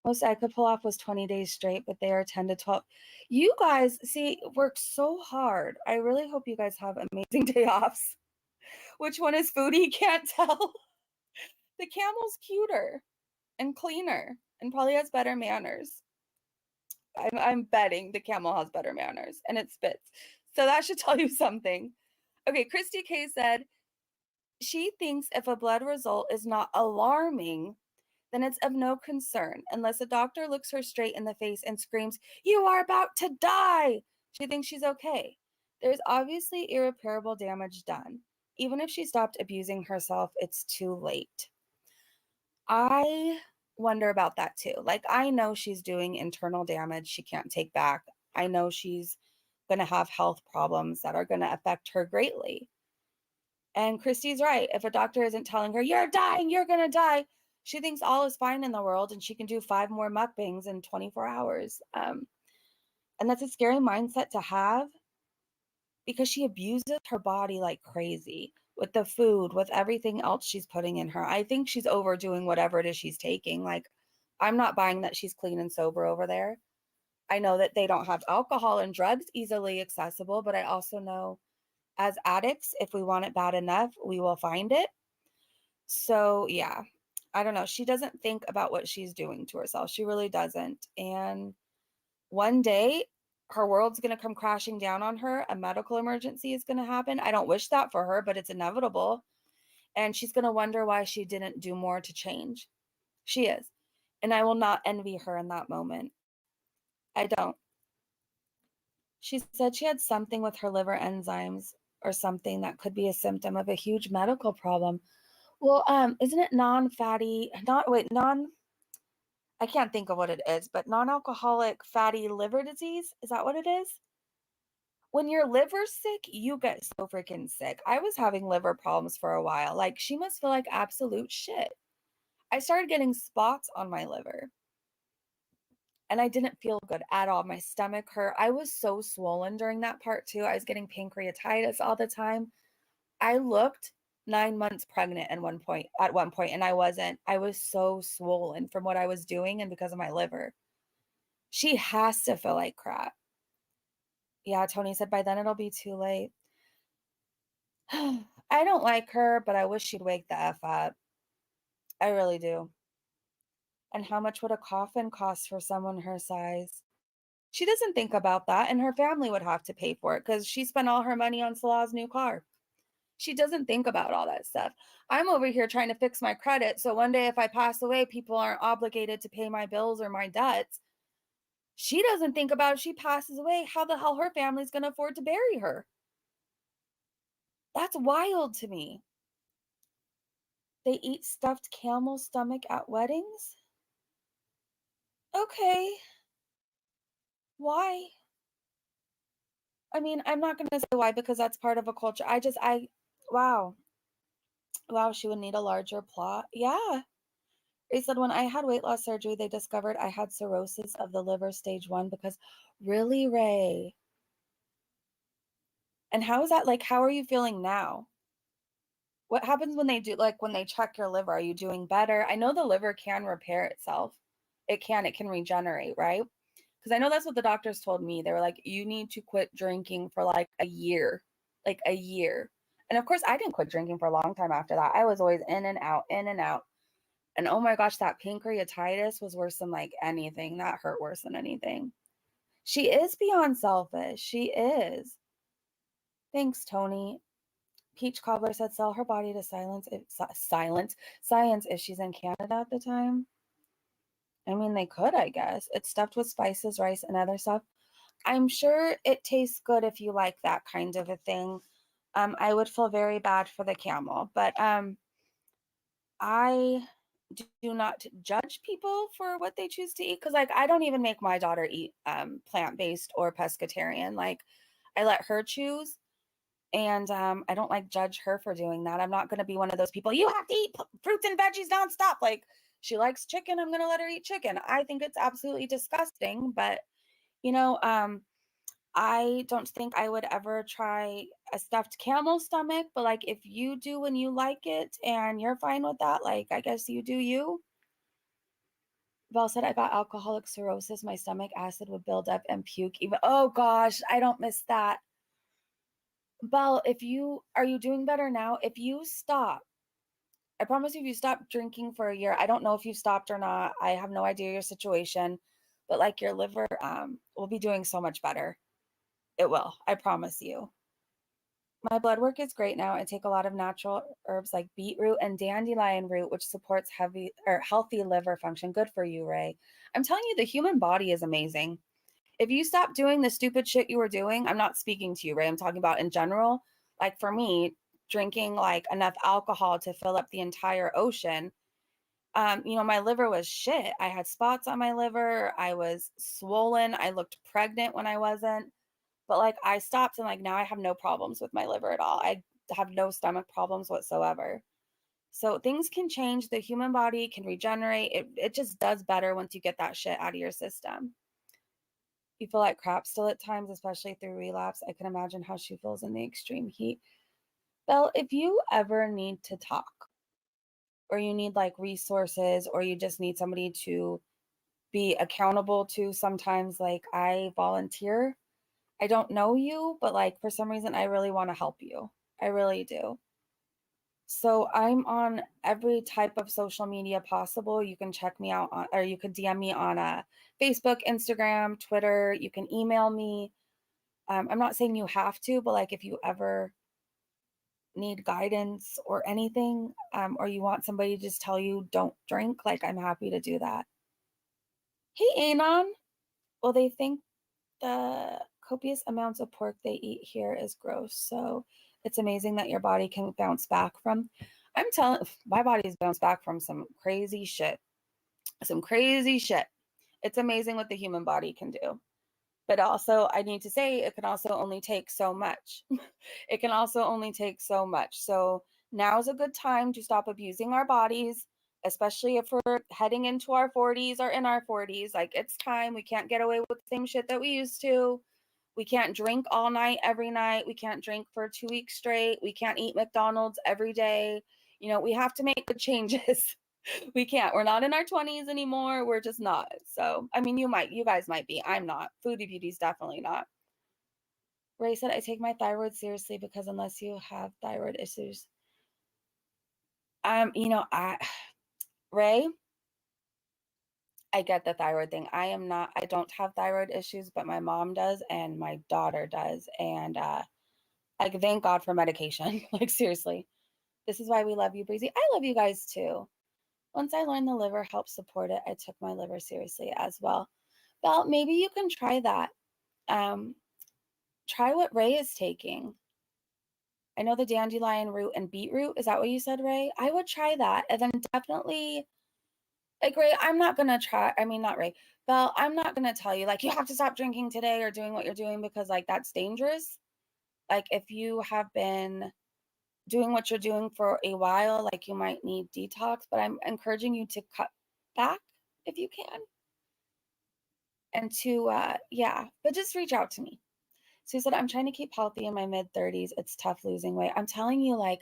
Most I could pull off was 20 days straight, but they are 10 to 12. You guys, see, work so hard. I really hope you guys have amazing day offs. Which one is Foodie? Can't tell. The camel's cuter and cleaner and probably has better manners. I'm betting the camel has better manners and it spits. So that should tell you something. Okay, Christy K said, she thinks if a blood result is not alarming, then it's of no concern unless a doctor looks her straight in the face and screams, "You are about to die!" She thinks she's okay. There's obviously irreparable damage done. Even if she stopped abusing herself, it's too late. I wonder about that too. Like, I know she's doing internal damage she can't take back. I know she's going to have health problems that are going to affect her greatly. And Christy's right. If a doctor isn't telling her, "You're dying, you're going to die," she thinks all is fine in the world and she can do 5 more mukbangs in 24 hours. And that's a scary mindset to have because she abuses her body like crazy with the food, with everything else she's putting in her. I think she's overdoing whatever it is she's taking. Like, I'm not buying that she's clean and sober over there. I know that they don't have alcohol and drugs easily accessible, but I also know as addicts, if we want it bad enough, we will find it. So, yeah, I don't know. She doesn't think about what she's doing to herself. She really doesn't. And one day, her world's going to come crashing down on her. A medical emergency is going to happen. I don't wish that for her, but it's inevitable. And she's going to wonder why she didn't do more to change. She is. And I will not envy her in that moment. I don't. She said she had something with her liver enzymes or something that could be a symptom of a huge medical problem. Well, isn't it non-fatty, I can't think of what it is, but non-alcoholic fatty liver disease? Is that what it is? When your liver's sick, you get so freaking sick. I was having liver problems for a while. Like, she must feel like absolute shit. I started getting spots on my liver. And I didn't feel good at all. My stomach hurt. I was so swollen during that part too. I was getting pancreatitis all the time. I looked 9 months pregnant at one point, and I wasn't. I was so swollen from what I was doing and because of my liver. She has to feel like crap. Yeah, Tony said by then it'll be too late. I don't like her, but I wish she'd wake the F up. I really do. And how much would a coffin cost for someone her size? She doesn't think about that, and her family would have to pay for it because she spent all her money on Salah's new car. She doesn't think about all that stuff. I'm over here trying to fix my credit, so one day if I pass away, people aren't obligated to pay my bills or my debts. She doesn't think about if she passes away, how the hell her family's going to afford to bury her. That's wild to me. They eat stuffed camel stomach at weddings? Okay. Why? I mean, I'm not going to say why because that's part of a culture. Wow. Wow, she would need a larger plot. Yeah. They said when I had weight loss surgery, they discovered I had cirrhosis of the liver stage 1 because, really, Ray? And how is that, like, how are you feeling now? What happens when they do, like, when they check your liver? Are you doing better? I know the liver can repair itself. It can regenerate, right? Because I know that's what the doctors told me. They were like, you need to quit drinking for like a year. Like a year. And of course, I didn't quit drinking for a long time after that. I was always in and out, in and out. And oh my gosh, that pancreatitis was worse than like anything. That hurt worse than anything. She is beyond selfish. She is. Thanks, Tony. Peach Cobbler said sell her body to science if she's in Canada at the time. I mean, they could, I guess. It's stuffed with spices, rice, and other stuff. I'm sure it tastes good if you like that kind of a thing. I would feel very bad for the camel, but I do not judge people for what they choose to eat, because like I don't even make my daughter eat plant-based or pescatarian. Like I let her choose, and I don't like judge her for doing that. I'm not going to be one of those people, you have to eat fruits and veggies nonstop. Like she likes chicken, I'm going to let her eat chicken. I think it's absolutely disgusting, but you know, I don't think I would ever try a stuffed camel stomach, but like if you do and you like it and you're fine with that, like I guess you do you. Val said, I got alcoholic cirrhosis. My stomach acid would build up and puke. Even, oh gosh, I don't miss that. Belle, are you doing better now? If you stop, I promise you, if you stop drinking for a year, I don't know if you've stopped or not. I have no idea your situation, but like your liver will be doing so much better. It will, I promise you. My blood work is great now. I take a lot of natural herbs like beetroot and dandelion root, which supports healthy liver function. Good for you, Ray. I'm telling you, the human body is amazing. If you stop doing the stupid shit you were doing, I'm not speaking to you, Ray. I'm talking about in general. Like for me, drinking like enough alcohol to fill up the entire ocean. My liver was shit. I had spots on my liver. I was swollen. I looked pregnant when I wasn't. But like I stopped, and like now I have no problems with my liver at all. I have no stomach problems whatsoever. So things can change. The human body can regenerate. It just does better once you get that shit out of your system. You feel like crap still at times, especially through relapse. I can imagine how she feels in the extreme heat. Belle, if you ever need to talk, or you need like resources, or you just need somebody to be accountable to, sometimes like I volunteer. I don't know you, but like for some reason, I really want to help you. I really do. So I'm on every type of social media possible. You can check me out on, or you could DM me on Facebook, Instagram, Twitter. You can email me. I'm not saying you have to, but like if you ever need guidance or anything, or you want somebody to just tell you don't drink, like I'm happy to do that. Hey, Anon. Well, they think the copious amounts of pork they eat here is gross. So it's amazing that your body can bounce back from. I'm telling, my body's bounced back from some crazy shit. Some crazy shit. It's amazing what the human body can do. But also, I need to say, it can also only take so much. It can also only take so much. So now is a good time to stop abusing our bodies, especially if we're heading into our 40s or in our 40s. Like, it's time. We can't get away with the same shit that we used to. We can't drink all night, every night. We can't drink for 2 weeks straight. We can't eat McDonald's every day. We have to make the changes. We can't. We're not in our 20s anymore. We're just not. So, I mean, you guys might be. I'm not. Foodie Beauty's definitely not. Ray said, I take my thyroid seriously because unless you have thyroid issues, Ray, I get the thyroid thing. I don't have thyroid issues, but my mom does and my daughter does. And like, thank God for medication. Like, seriously. This is why we love you, Breezy. I love you guys too. Once I learned the liver helps support it, I took my liver seriously as well. Belle, maybe you can try that. Try what Ray is taking. I know the dandelion root and beetroot. Is that what you said, Ray? I would try that. And then definitely, like, Ray, I'm not going to try. I mean, not Ray. Belle, I'm not going to tell you, like, you have to stop drinking today or doing what you're doing because, like, that's dangerous. Like, if you have been doing what you're doing for a while, like, you might need detox, but I'm encouraging you to cut back if you can. And to, but just reach out to me. So he said, I'm trying to keep healthy in my mid-30s. It's tough losing weight. I'm telling you, like,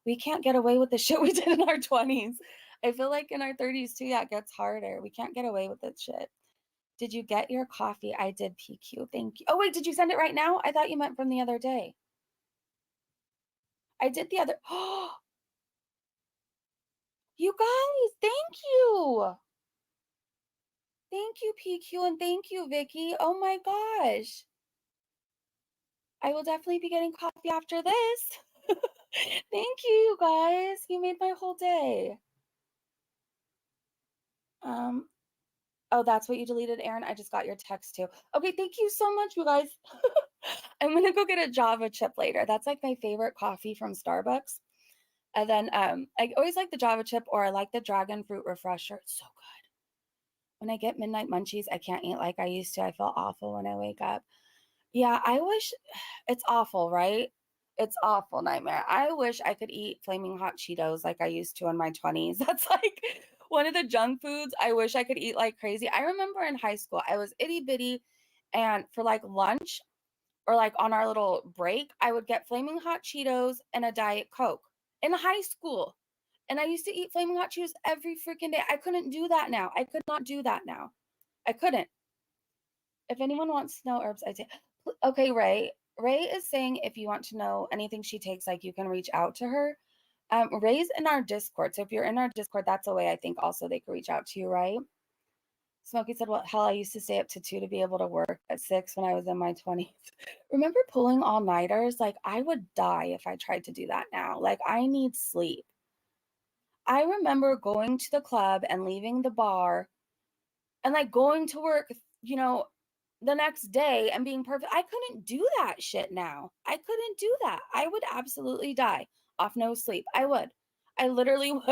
we can't get away with the shit we did in our 20s. I feel like in our 30s too, yeah, it gets harder. We can't get away with that shit. Did you get your coffee? I did, PQ. Thank you. Oh, wait, did you send it right now? I thought you meant from the other day. I did the other. Oh, you guys, thank you. Thank you, PQ, and thank you, Vicky. Oh my gosh. I will definitely be getting coffee after this. Thank you, you guys. You made my whole day. Oh, that's what you deleted, Aaron. I just got your text too. Okay, thank you so much, you guys. I'm gonna go get a Java chip later. That's like my favorite coffee from Starbucks. And then I always like the Java chip, or I like the dragon fruit refresher. It's so good. When I get midnight munchies, I can't eat like I used to. I feel awful when I wake up. Yeah, I wish it's awful, right? It's awful nightmare. I wish I could eat flaming hot Cheetos like I used to in my 20s. That's like one of the junk foods I wish I could eat like crazy. I remember in high school, I was itty bitty, and for like lunch or like on our little break, I would get flaming hot Cheetos and a Diet Coke in high school. And I used to eat flaming hot Cheetos every freaking day. I couldn't do that now. I could not do that now. I couldn't. If anyone wants to know herbs, I take. Okay, Ray. Ray is saying if you want to know anything she takes, like you can reach out to her. Ray's in our Discord. So if you're in our Discord, that's a way I think also they could reach out to you, right? Smokey said, well, hell, I used to stay up to 2 to be able to work at 6 when I was in my 20s. Remember pulling all-nighters? Like, I would die if I tried to do that now. Like, I need sleep. I remember going to the club and leaving the bar and like going to work, you know, the next day and being perfect. I couldn't do that shit now. I couldn't do that. I would absolutely die off no sleep. I would. I literally would.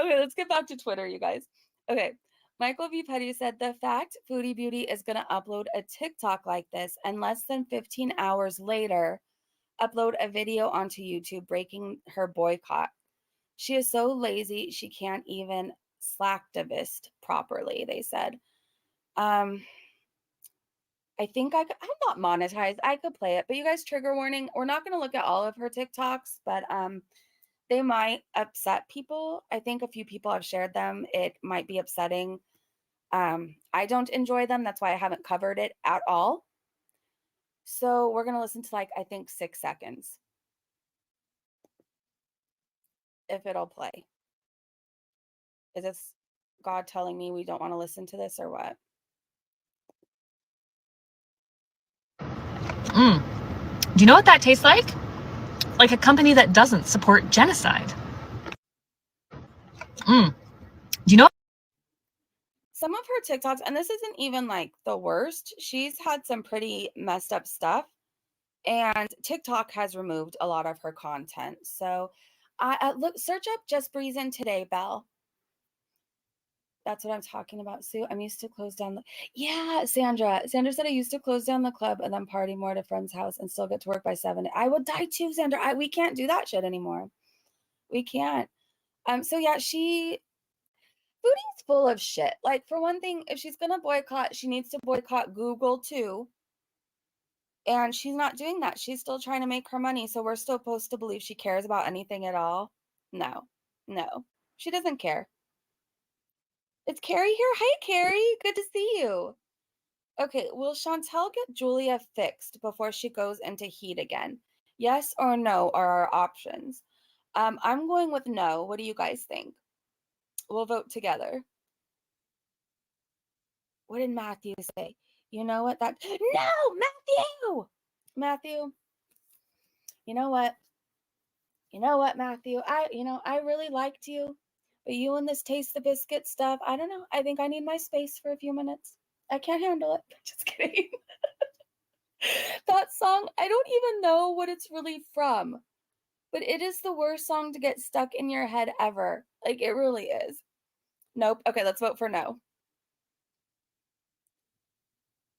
Okay, let's get back to Twitter, you guys. Okay. Michael V. Petty said the fact Foodie Beauty is going to upload a TikTok like this and less than 15 hours later upload a video onto YouTube breaking her boycott. She is so lazy she can't even slacktivist properly, they said. I think I'm not monetized. I could play it, but you guys, trigger warning. We're not going to look at all of her TikToks, but they might upset people. I think a few people have shared them. It might be upsetting. I don't enjoy them. That's why I haven't covered it at all. So we're going to listen to like, I think 6 seconds. If it'll play. Is this God telling me we don't want to listen to this or what? Do you know what that tastes like? Like a company that doesn't support genocide. Do you know? Some of her TikToks, and this isn't even like the worst, she's had some pretty messed up stuff, and TikTok has removed a lot of her content. So look, search up Just Breezin' today, Belle. That's what I'm talking about, Sue. I'm used to close down the... Yeah, Sandra. Sandra said I used to close down the club and then party more at a friend's house and still get to work by 7. I would die too, Sandra. We can't do that shit anymore. We can't. So yeah, Foodie's full of shit. Like, for one thing, if she's gonna boycott, she needs to boycott Google too. And she's not doing that. She's still trying to make her money. So we're still supposed to believe she cares about anything at all? No. She doesn't care. It's Carrie here. Hi, Carrie. Good to see you. Okay, will Chantel get Julia fixed before she goes into heat again? Yes or no are our options. I'm going with no. What do you guys think? We'll vote together. What did Matthew say? You know what? No, Matthew. You know what? Matthew? I really liked you, but you and this taste the biscuit stuff, I don't know. I think I need my space for a few minutes. I can't handle it. Just kidding. That song, I don't even know what it's really from, but it is the worst song to get stuck in your head ever. Like, it really is. Nope. Okay, let's vote for no.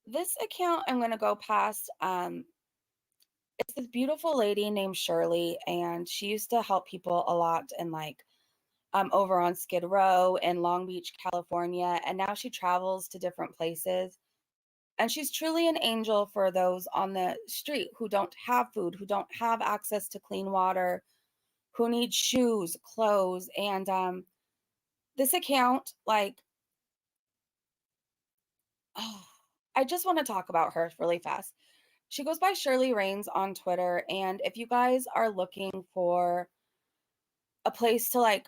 This account I'm going to go past. It's this beautiful lady named Shirley, and she used to help people a lot in like over on Skid Row in Long Beach, California, and now she travels to different places. And she's truly an angel for those on the street who don't have food, who don't have access to clean water, who need shoes, clothes. And this account, like, Oh, I just want to talk about her really fast. She goes by Shirley Rains on Twitter. And if you guys are looking for a place to like,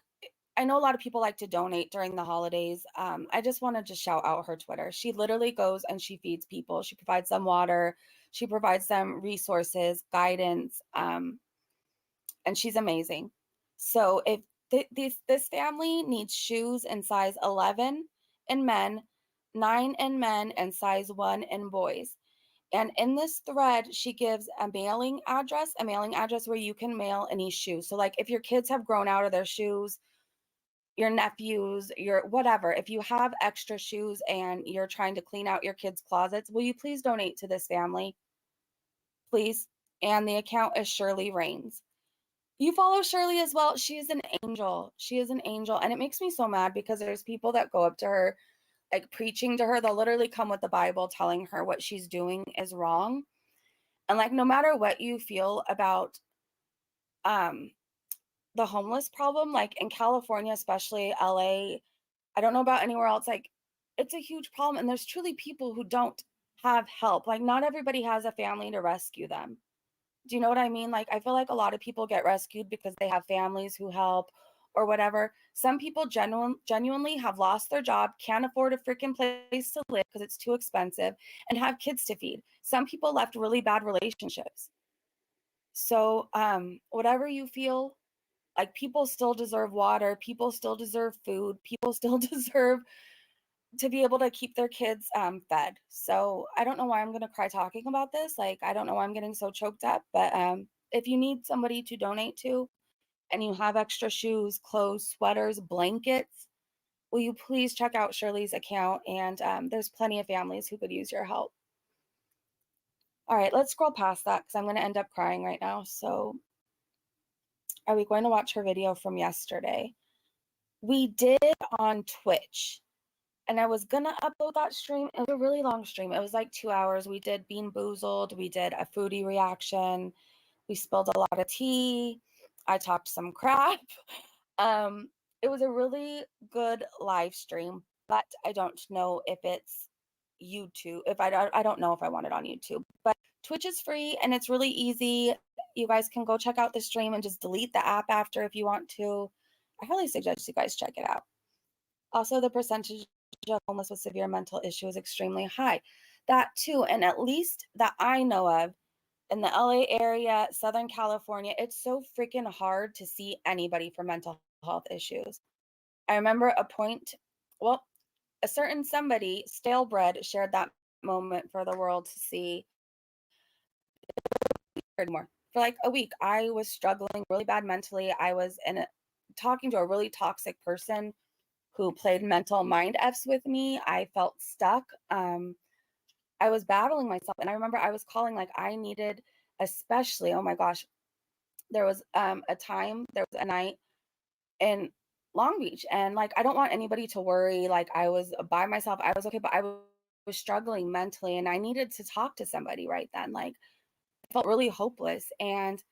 I know a lot of people like to donate during the holidays. I just want to just shout out her Twitter. She literally goes and she feeds people. She provides them water. She provides them resources, guidance, and she's amazing. So if this family needs shoes in size 11 in men, 9 in men, and size 1 in boys. And in this thread, she gives a mailing address where you can mail any shoes. So like if your kids have grown out of their shoes, your nephews, your whatever, if you have extra shoes and you're trying to clean out your kids' closets, will you please donate to this family? Please. And the account is Shirley Rains. You follow Shirley as well. She is an angel. She is an angel. And it makes me so mad because there's people that go up to her, like preaching to her. They'll literally come with the Bible telling her what she's doing is wrong. And like, no matter what you feel about um the homeless problem, like in California, especially LA, I don't know about anywhere else, like it's a huge problem. And there's truly people who don't have help. Like not everybody has a family to rescue them. Do you know what I mean? Like I feel like a lot of people get rescued because they have families who help or whatever. Some people genuinely have lost their job, can't afford a freaking place to live because it's too expensive, and have kids to feed. Some people left really bad relationships. So whatever you feel, like people still deserve water, people still deserve food, people still deserve to be able to keep their kids fed. So I don't know why I'm going to cry talking about this. Like, I don't know why I'm getting so choked up, but if you need somebody to donate to and you have extra shoes, clothes, sweaters, blankets, will you please check out Shirley's account? And there's plenty of families who could use your help. All right, let's scroll past that because I'm going to end up crying right now. So are we going to watch her video from yesterday? We did on Twitch. And I was gonna upload that stream. It was a really long stream. It was like 2 hours. We did Bean Boozled. We did a foodie reaction. We spilled a lot of tea. I talked some crap. It was a really good live stream, but I don't know if it's YouTube. If I don't know if I want it on YouTube. But Twitch is free and it's really easy. You guys can go check out the stream and just delete the app after if you want to. I highly suggest you guys check it out. Also, the percentage of homeless with severe mental issue is extremely high. That too, and at least that I know of, in the LA area, Southern California, it's so freaking hard to see anybody for mental health issues. I remember a certain somebody, stale bread, shared that moment for the world to see. More for like a week, I was struggling really bad mentally. I was talking to a really toxic person who played mental mind F's with me. I felt stuck. I was battling myself. And I remember I was calling, like I needed, especially, oh my gosh, there was a night in Long Beach. And like, I don't want anybody to worry. Like I was by myself. I was okay, but I was struggling mentally and I needed to talk to somebody right then. Like I felt really hopeless. And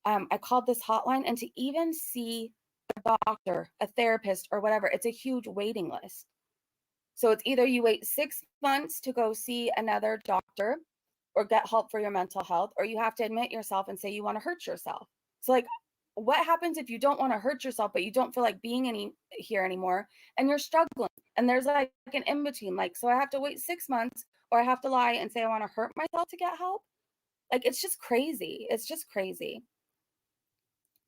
I called this hotline, and to even see a doctor, a therapist, or whatever, it's a huge waiting list. So it's either you wait 6 months to go see another doctor or get help for your mental health, or you have to admit yourself and say you want to hurt yourself. So like, what happens if you don't want to hurt yourself, but you don't feel like being here anymore and you're struggling? And there's like an in between, like, so I have to wait 6 months or I have to lie and say I want to hurt myself to get help. Like, it's just crazy. It's just crazy.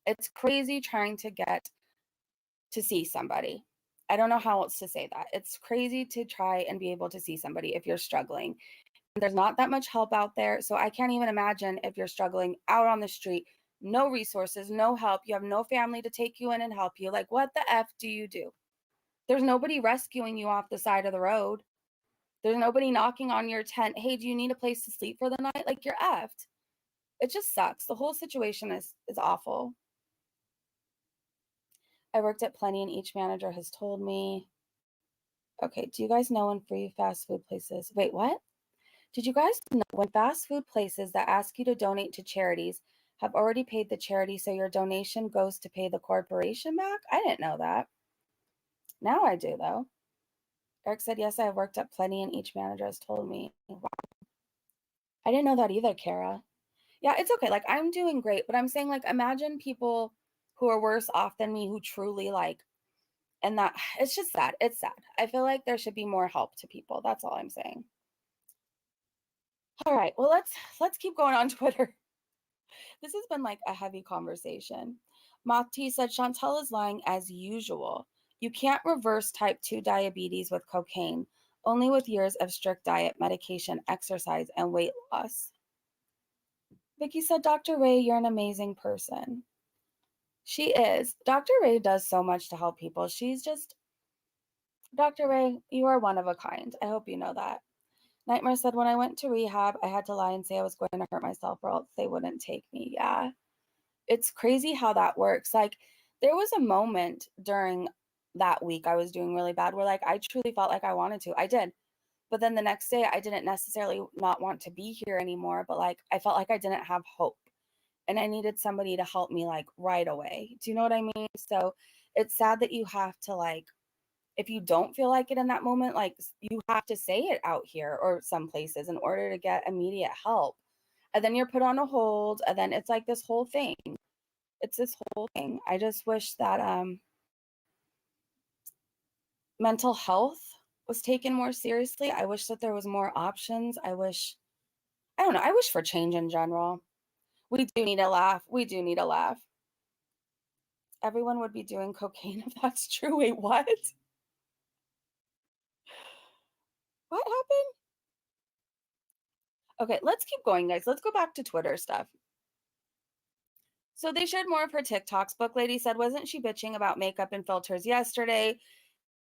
It's crazy trying to get to see somebody. I don't know how else to say that. It's crazy to try and be able to see somebody if you're struggling. There's not that much help out there. So I can't even imagine if you're struggling out on the street, no resources, no help. You have no family to take you in and help you. Like, what the F do you do? There's nobody rescuing you off the side of the road. There's nobody knocking on your tent. Hey, do you need a place to sleep for the night? Like, you're effed. It just sucks. The whole situation is awful. I worked at plenty and each manager has told me. Okay, do you guys know when free fast food places? Wait, what? Did you guys know when fast food places that ask you to donate to charities have already paid the charity, so your donation goes to pay the corporation back? I didn't know that. Now I do, though. Eric said, yes, I have worked at plenty and each manager has told me. Wow. I didn't know that either, Kara. Yeah, it's okay. Like, I'm doing great, but I'm saying, like, imagine people who are worse off than me who truly, like, and that, it's just sad. It's sad. I feel like there should be more help to people. That's all I'm saying. All right, well, let's keep going on Twitter. This has been like a heavy conversation. Mati said, Chantel is lying as usual. You can't reverse type 2 diabetes with cocaine, only with years of strict diet, medication, exercise, and weight loss. Vicky said, Dr. Ray, you're an amazing person. She is. Dr. Ray does so much to help people. She's just, Dr. Ray, you are one of a kind. I hope you know that. Nightmare said, when I went to rehab, I had to lie and say I was going to hurt myself or else they wouldn't take me. Yeah. It's crazy how that works. Like, there was a moment during that week I was doing really bad where, like, I truly felt like I wanted to. I did. But then the next day, I didn't necessarily not want to be here anymore, but, like, I felt like I didn't have hope. And I needed somebody to help me, like, right away. Do you know what I mean? So it's sad that you have to, like, if you don't feel like it in that moment, like, you have to say it out here or some places in order to get immediate help. And then you're put on a hold, and then it's like this whole thing. It's this whole thing. I just wish that mental health was taken more seriously. I wish that there was more options. I don't know. I wish for change in general. We do need a laugh. We do need a laugh. Everyone would be doing cocaine if that's true. Wait, what? What happened? Okay, let's keep going, guys. Let's go back to Twitter stuff. So they shared more of her TikToks. Book Lady said, wasn't she bitching about makeup and filters yesterday?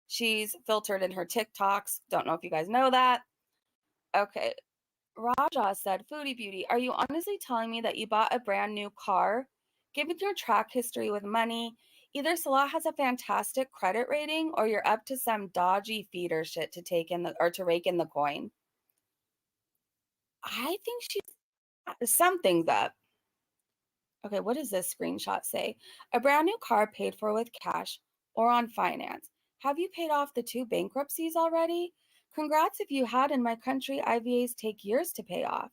She's filtered in her TikToks. Don't know if you guys know that. Okay. Raja said, Foodie Beauty, are you honestly telling me that you bought a brand new car? Given your track history with money, either Salah has a fantastic credit rating or you're up to some dodgy feeder shit to take in the or to rake in the coin. I think something's up. Okay, what does this screenshot say? A brand new car paid for with cash or on finance. Have you paid off the 2 bankruptcies already? Congrats if you had. In my country, IVAs take years to pay off.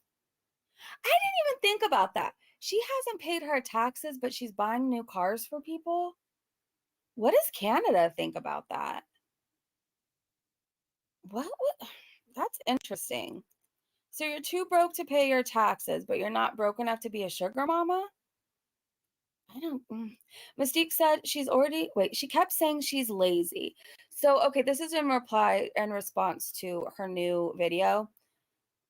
I didn't even think about that. She hasn't paid her taxes, but she's buying new cars for people. What does Canada think about that? What? That's interesting. So you're too broke to pay your taxes, but you're not broke enough to be a sugar mama? I don't. Mystique said she kept saying she's lazy. So, okay, this is in response to her new video.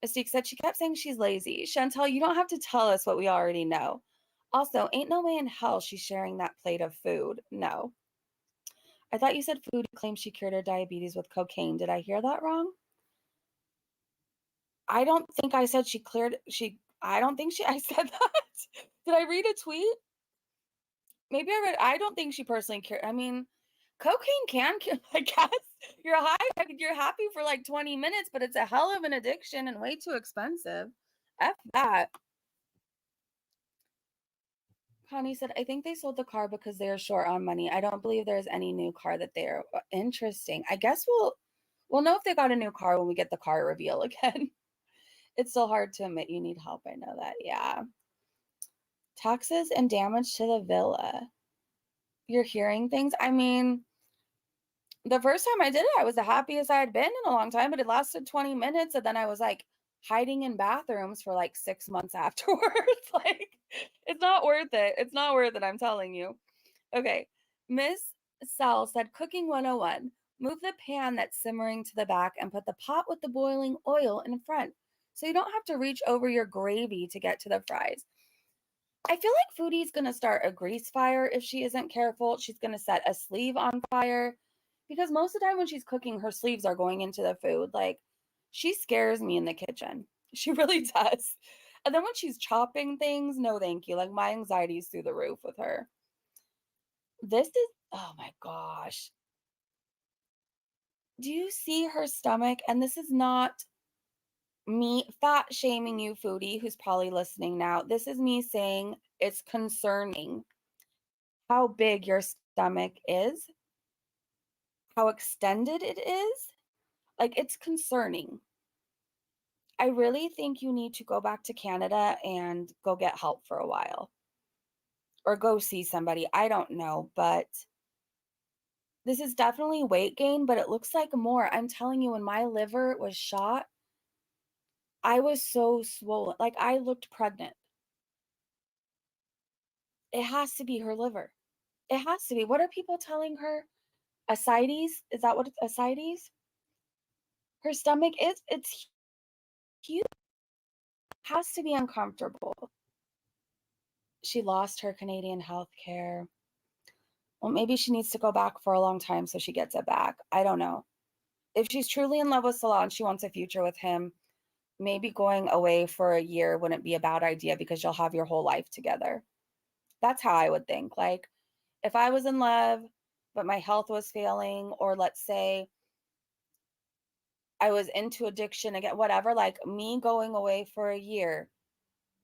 Mystique said she kept saying she's lazy. Chantel, you don't have to tell us what we already know. Also, ain't no way in hell she's sharing that plate of food. No. I thought you said Food claimed she cured her diabetes with cocaine. Did I hear that wrong? I don't think I said I don't think I said that. Did I read a tweet? Maybe I don't think she personally cured. I mean, cocaine can kill, I guess. You're high, you're happy for like 20 minutes, but it's a hell of an addiction and way too expensive. F that. Connie said, I think they sold the car because they are short on money. I don't believe there's any new car that they are interesting. I guess we'll know if they got a new car when we get the car reveal again. It's still hard to admit you need help. I know that. Yeah. Taxes and damage to the villa. You're hearing things. I mean, the first time I did it, I was the happiest I had been in a long time, but it lasted 20 minutes. And then I was like hiding in bathrooms for like 6 months afterwards. Like, it's not worth it. It's not worth it. I'm telling you. Okay. Miss Sal said, Cooking 101. Move the pan that's simmering to the back and put the pot with the boiling oil in front. So you don't have to reach over your gravy to get to the fries. I feel like Foodie's going to start a grease fire if she isn't careful. She's going to set a sleeve on fire because most of the time when she's cooking, her sleeves are going into the food. Like, she scares me in the kitchen. She really does. And then when she's chopping things, no thank you. Like, my anxiety is through the roof with her. Oh my gosh. Do you see her stomach? And this is not me fat shaming you, Foodie, who's probably listening now. This is me saying it's concerning how big your stomach is, how extended it is. Like, it's concerning. I really think you need to go back to Canada and go get help for a while. Or go see somebody. I don't know, but this is definitely weight gain, but it looks like more. I'm telling you, when my liver was shot, I was so swollen. Like, I looked pregnant. It has to be her liver. It has to be. What are people telling her? Ascites? Is that what it's ascites? Her stomach is, it's huge. Has to be uncomfortable. She lost her Canadian health care. Well, maybe she needs to go back for a long time so she gets it back. I don't know. If she's truly in love with Salah and she wants a future with him, maybe going away for a year wouldn't be a bad idea because you'll have your whole life together. That's how I would think. Like, if I was in love, but my health was failing, or let's say I was into addiction again, whatever, like me going away for a year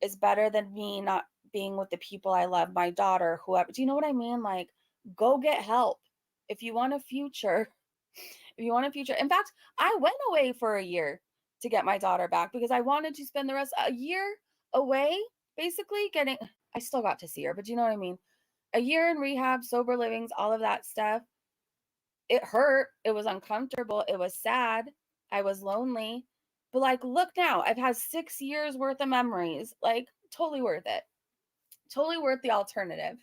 is better than me not being with the people I love, my daughter, whoever. Do you know what I mean? Like, go get help. If you want a future, if you want a future. In fact, I went away for a year to get my daughter back because I wanted to spend the rest a year away, basically getting, I still got to see her, but you know what I mean? A year in rehab, sober livings, all of that stuff. It hurt. It was uncomfortable. It was sad. I was lonely. But like, look now, I've had 6 years worth of memories. Like, totally worth it. Totally worth the alternative.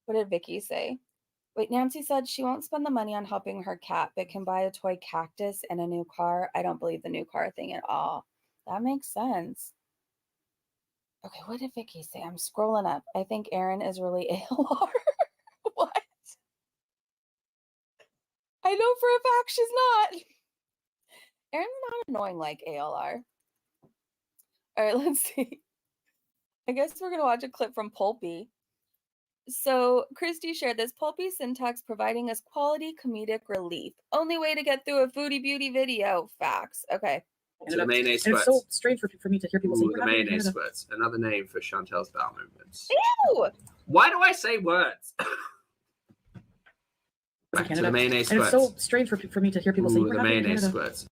What did Vicky say? Wait, Nancy said she won't spend the money on helping her cat, but can buy a toy cactus and a new car. I don't believe the new car thing at all. That makes sense. Okay, what did Vicky say? I'm scrolling up. I think Erin is really ALR. What? I know for a fact she's not. Erin's not annoying like ALR. All right, let's see. I guess we're going to watch a clip from Pulpy. So Christy shared this Pulpy syntax providing us quality comedic relief. Only way to get through a Foodie Beauty video. Facts. Okay. To the mayonnaise And it's squirts. so strange for me to hear people say, The mayonnaise squirts. Another name for Chantel's bowel movements. Ew! Why do I say words? Back to the mayonnaise And squirts. it's so strange for me to hear people say, The mayonnaise squirts.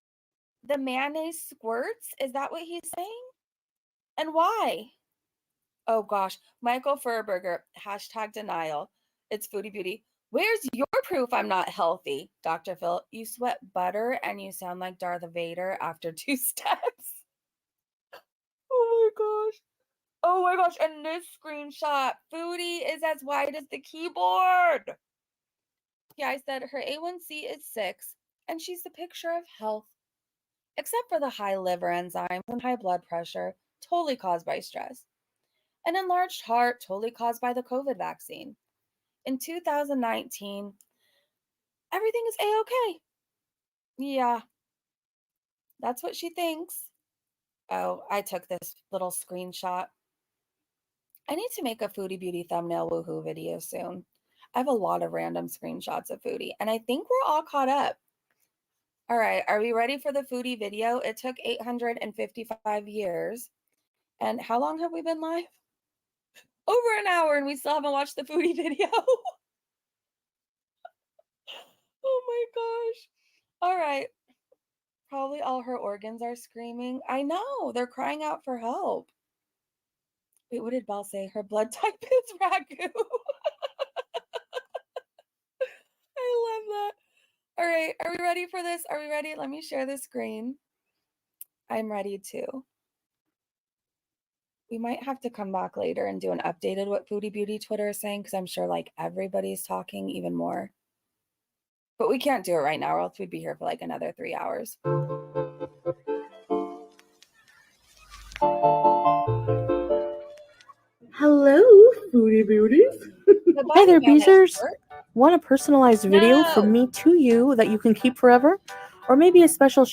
The mayonnaise squirts? Is that what he's saying? And why? Oh gosh. Michael Furberger, #denial. It's Foodie Beauty. Where's your proof I'm not healthy? Dr. Phil, you sweat butter and you sound like Darth Vader after 2 steps. Oh my gosh. Oh my gosh. And this screenshot, Foodie is as wide as the keyboard. Yeah, I said her A1C is 6 and she's the picture of health. Except for the high liver enzymes and high blood pressure, totally caused by stress. An enlarged heart, totally caused by the COVID vaccine. In 2019, everything is A-okay. Yeah, that's what she thinks. Oh, I took this little screenshot. I need to make a Foodie Beauty thumbnail woohoo video soon. I have a lot of random screenshots of Foodie, and I think we're all caught up. All right, are we ready for the Foodie video? It took 855 years. And how long have we been live? Over an hour, and we still haven't watched the Foodie video. Oh my gosh. All right. Probably all her organs are screaming. I know. They're crying out for help. Wait, what did Belle say? Her blood type is ragu. I love that. All right. Are we ready for this? Are we ready? Let me share the screen. I'm ready too. We might have to come back later and do an updated what Foodie Beauty Twitter is saying, because I'm sure like everybody's talking even more. But we can't do it right now, or else we'd be here for like another 3 hours. Hello, Foodie Beauties. Hi there, Beezers. Want a personalized video from me to you that you can keep forever? Or maybe a special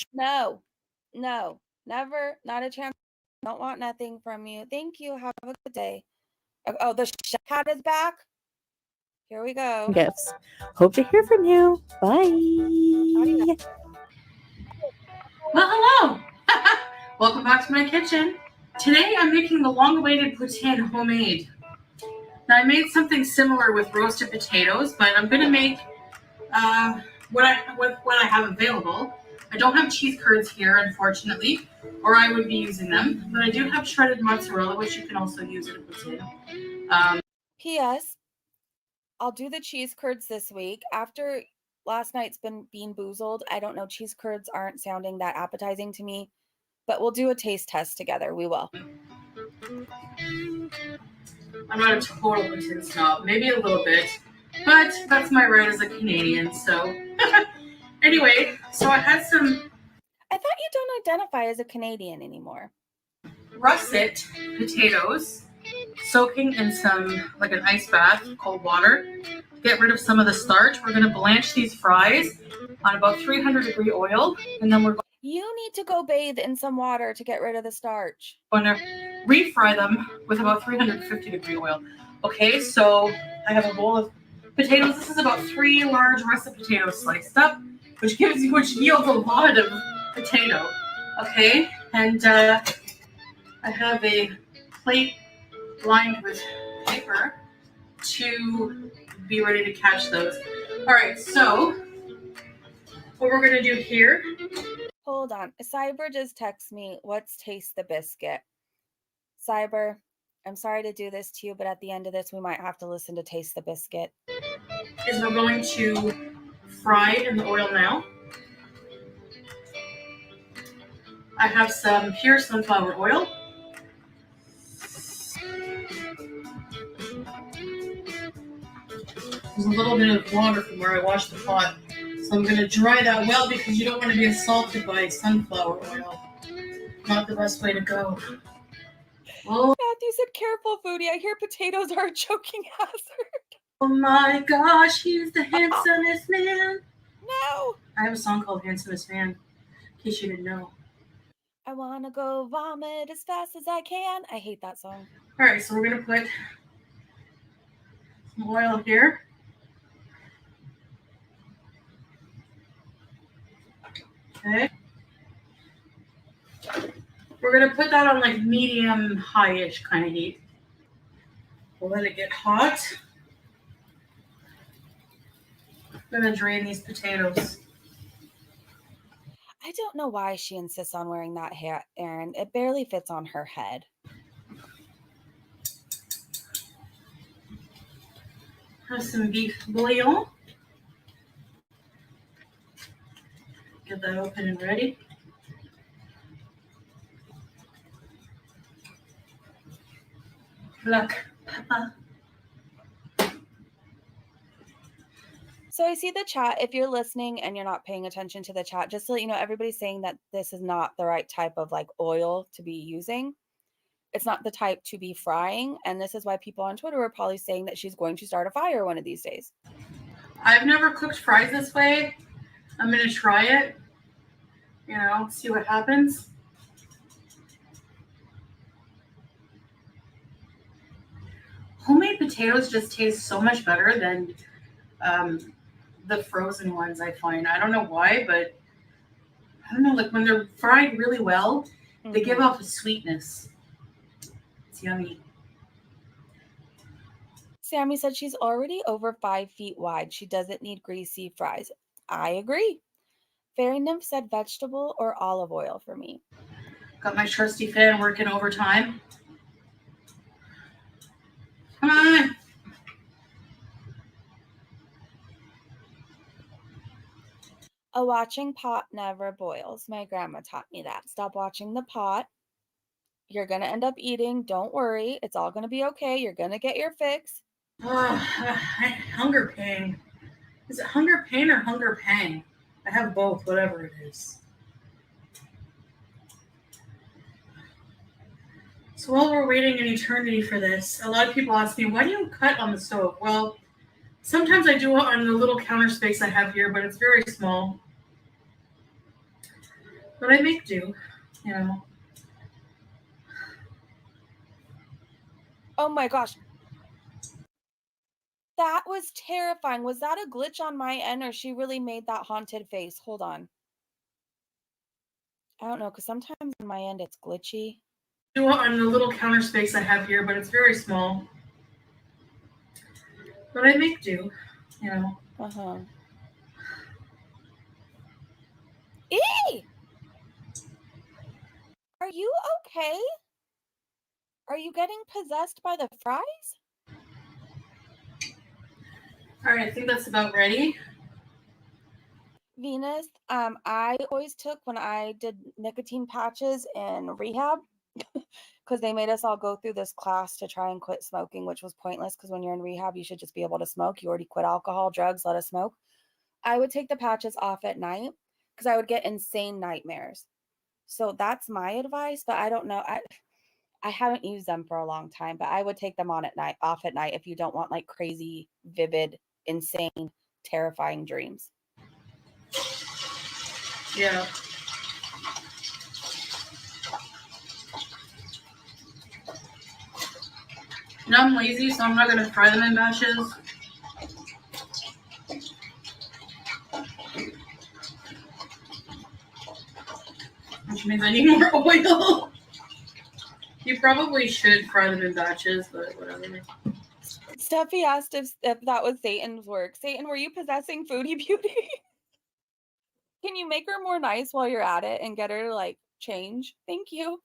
No, never, not a chance. Don't want nothing from you. Thank you. Have a good day. Oh, the cat is back. Here we go. gifts. Hope to hear from you. Bye. Well, hello. Welcome back to my kitchen. Today I'm making the long-awaited poutine homemade. Now I made something similar with roasted potatoes, but I'm going to make what I have available. I don't have cheese curds here, unfortunately, or I would be using them. But I do have shredded mozzarella, which you can also use in a potato. P.S. I'll do the cheese curds this week. After last night's been bean boozled, I don't know, cheese curds aren't sounding that appetizing to me, but we'll do a taste test together. We will. I'm not a total potato snob, maybe a little bit, but that's my right as a Canadian, so. Anyway, so I had some I thought you don't identify as a Canadian anymore. russet potatoes soaking in some, like an ice bath, cold water. Get rid of some of the starch. We're going to blanch these fries on about 300-degree oil, and then we're You need to go bathe in some water to get rid of the starch. going to refry them with about 350-degree oil. Okay, so I have a bowl of potatoes. This is about 3 large russet potatoes sliced up, which yields a lot of potato. Okay, and I have a plate lined with paper to be ready to catch those. All right, so what we're gonna do here. Hold on. Cyber just texted me, let's taste the biscuit. Cyber, I'm sorry to do this to you, but at the end of this, we might have to listen to Taste the Biscuit. Is we're going to fry in the oil now. I have some pure sunflower oil. There's a little bit of water from where I washed the pot. So I'm going to dry that well because you don't want to be assaulted by sunflower oil. Not the best way to go. Oh, Matthew said, careful, Foodie. I hear potatoes are a choking hazard. oh my gosh, he's the handsomest man. No. I have a song called Handsomest Man, in case you didn't know. I want to go vomit as fast as I can. I hate that song. All right, so we're going to put some oil here. Okay. We're going to put that on like medium high-ish kind of heat. We'll let it get hot. I'm going to drain these potatoes. I don't know why she insists on wearing that hat, Erin. It barely fits on her head. Have some beef bouillon. Get that open and ready. Black pepper. So I see the chat. If you're listening and you're not paying attention to the chat, just to let you know, everybody's saying that this is not the right type of like oil to be using. It's not the type to be frying. And this is why people on Twitter are probably saying that she's going to start a fire one of these days. I've never cooked fries this way. I'm going to try it. You know, see what happens. Homemade potatoes just taste so much better than the frozen ones, I find. I don't know why, but I don't know, like when they're fried really well, they give off a sweetness. It's yummy. Sammy said she's already over 5 feet wide. She doesn't need greasy fries. I agree. Fairy Nymph said vegetable or olive oil for me. Got my trusty fan working overtime. Come on. A watching pot never boils. My grandma taught me that. Stop watching the pot. You're going to end up eating. Don't worry. It's all going to be okay. You're going to get your fix. Hunger pain. Is it hunger pain or hunger pang? I have both, whatever it is. So while we're waiting an eternity for this, a lot of people ask me, why do you cut on the stove? Well, sometimes I do it on the little counter space I have here, but it's very small. But I make do, you know. Oh my gosh. That was terrifying. Was that a glitch on my end or she really made that haunted face? Hold on. I don't know, because sometimes on my end it's glitchy. Do it on the little counter space I have here, but it's very small. But I make do, you know. Uh-huh. Are you okay? Are you getting possessed by the fries? All right, I think that's about ready. Venus, I always took when I did nicotine patches in rehab because they made us all go through this class to try and quit smoking, which was pointless because when you're in rehab, you should just be able to smoke. You already quit alcohol, drugs, let us smoke. I would take the patches off at night because I would get insane nightmares. So that's my advice, but I don't know. I haven't used them for a long time, but I would take them on at night, off at night if you don't want like crazy, vivid, insane, terrifying dreams. Yeah. Now I'm lazy, so I'm not gonna fry them in batches. Which means I need more oil. You probably should fry them in batches, but whatever. Steffi asked if that was Satan's work. Satan, were you possessing Foodie Beauty? Can you make her more nice while you're at it and get her to like change? Thank you.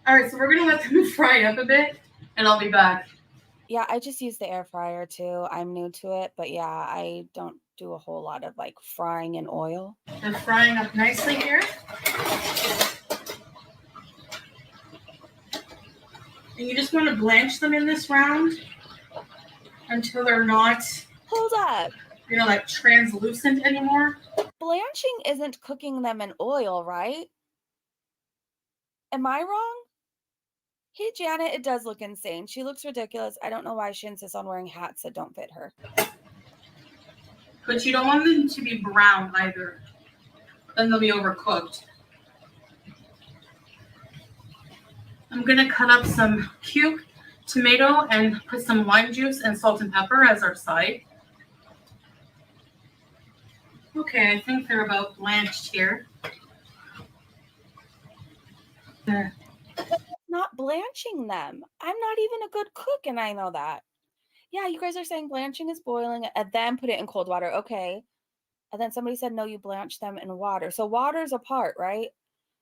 All right, so we're gonna let them fry up a bit, and I'll be back. Yeah, I just use the air fryer too. I'm new to it, but yeah, I don't do a whole lot of like frying in oil. They're frying up nicely here. And you just want to blanch them in this round until they're not, Hold up. like translucent anymore. Blanching isn't cooking them in oil, right? Am I wrong? Hey, Janet, it does look insane. She looks ridiculous. I don't know why she insists on wearing hats that don't fit her. But you don't want them to be brown either. Then they'll be overcooked. I'm going to cut up some cube tomato and put some lime juice and salt and pepper as our side. Okay, I think they're about blanched here. Not blanching them. I'm not even a good cook, and I know that. Yeah, you guys are saying blanching is boiling it and then put it in cold water. Okay. And then somebody said, no, you blanch them in water. So water's a part, right?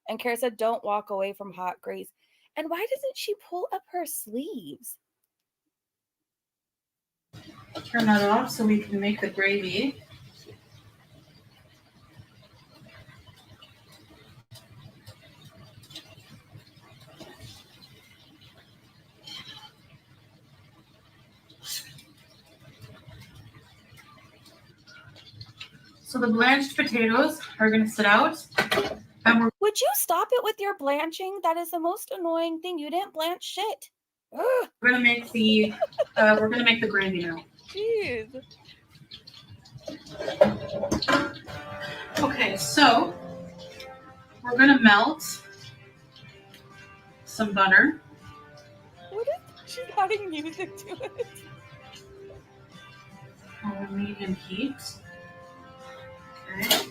And Kara said, don't walk away from hot grease. And why doesn't she pull up her sleeves? Turn that off so we can make the gravy. So the blanched potatoes are going to sit out. And Would you stop it with your blanching? That is the most annoying thing. You didn't blanch shit. Ugh. we're going to make the gravy now. Jeez. Okay, so we're going to melt some butter. What is she's adding music to it? On medium heat. Okay.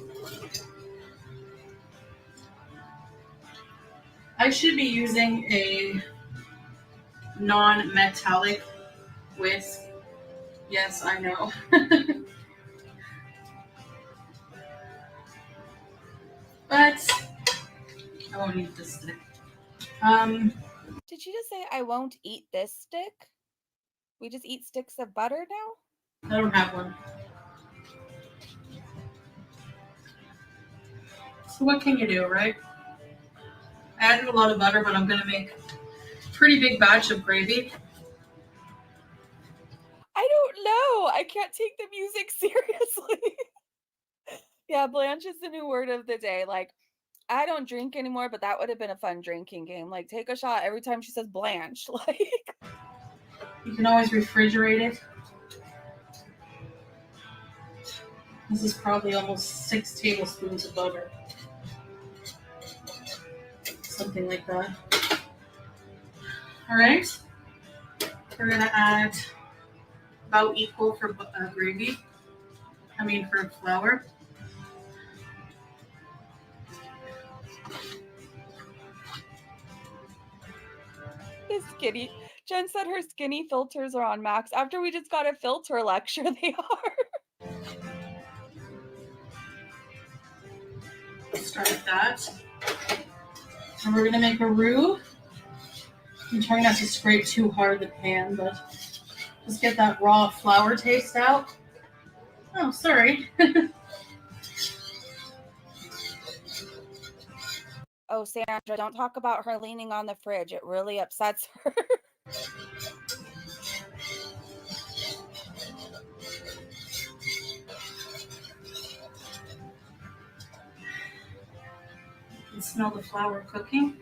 I should be using a non-metallic whisk. Yes, I know. But I won't eat this stick. Did she just say I won't eat this stick? We just eat sticks of butter now? I don't have one. So what can you do, right? I added a lot of butter, but I'm going to make a pretty big batch of gravy. I don't know. I can't take the music seriously. Yeah, blanch is the new word of the day. Like, I don't drink anymore, but that would have been a fun drinking game. Like, take a shot every time she says blanch. Like, You can always refrigerate it. This is probably almost 6 tablespoons of butter. Something like that. All right. We're going to add about equal for gravy. For flour. the skinny. Jen said her skinny filters are on max. After we just got a filter lecture, they are. that. And we're gonna make a roux. I'm trying not to scrape too hard the pan, but just get that raw flour taste out. Oh, sorry. Oh, Sandra, don't talk about her leaning on the fridge. It really upsets her. You can smell the flour cooking.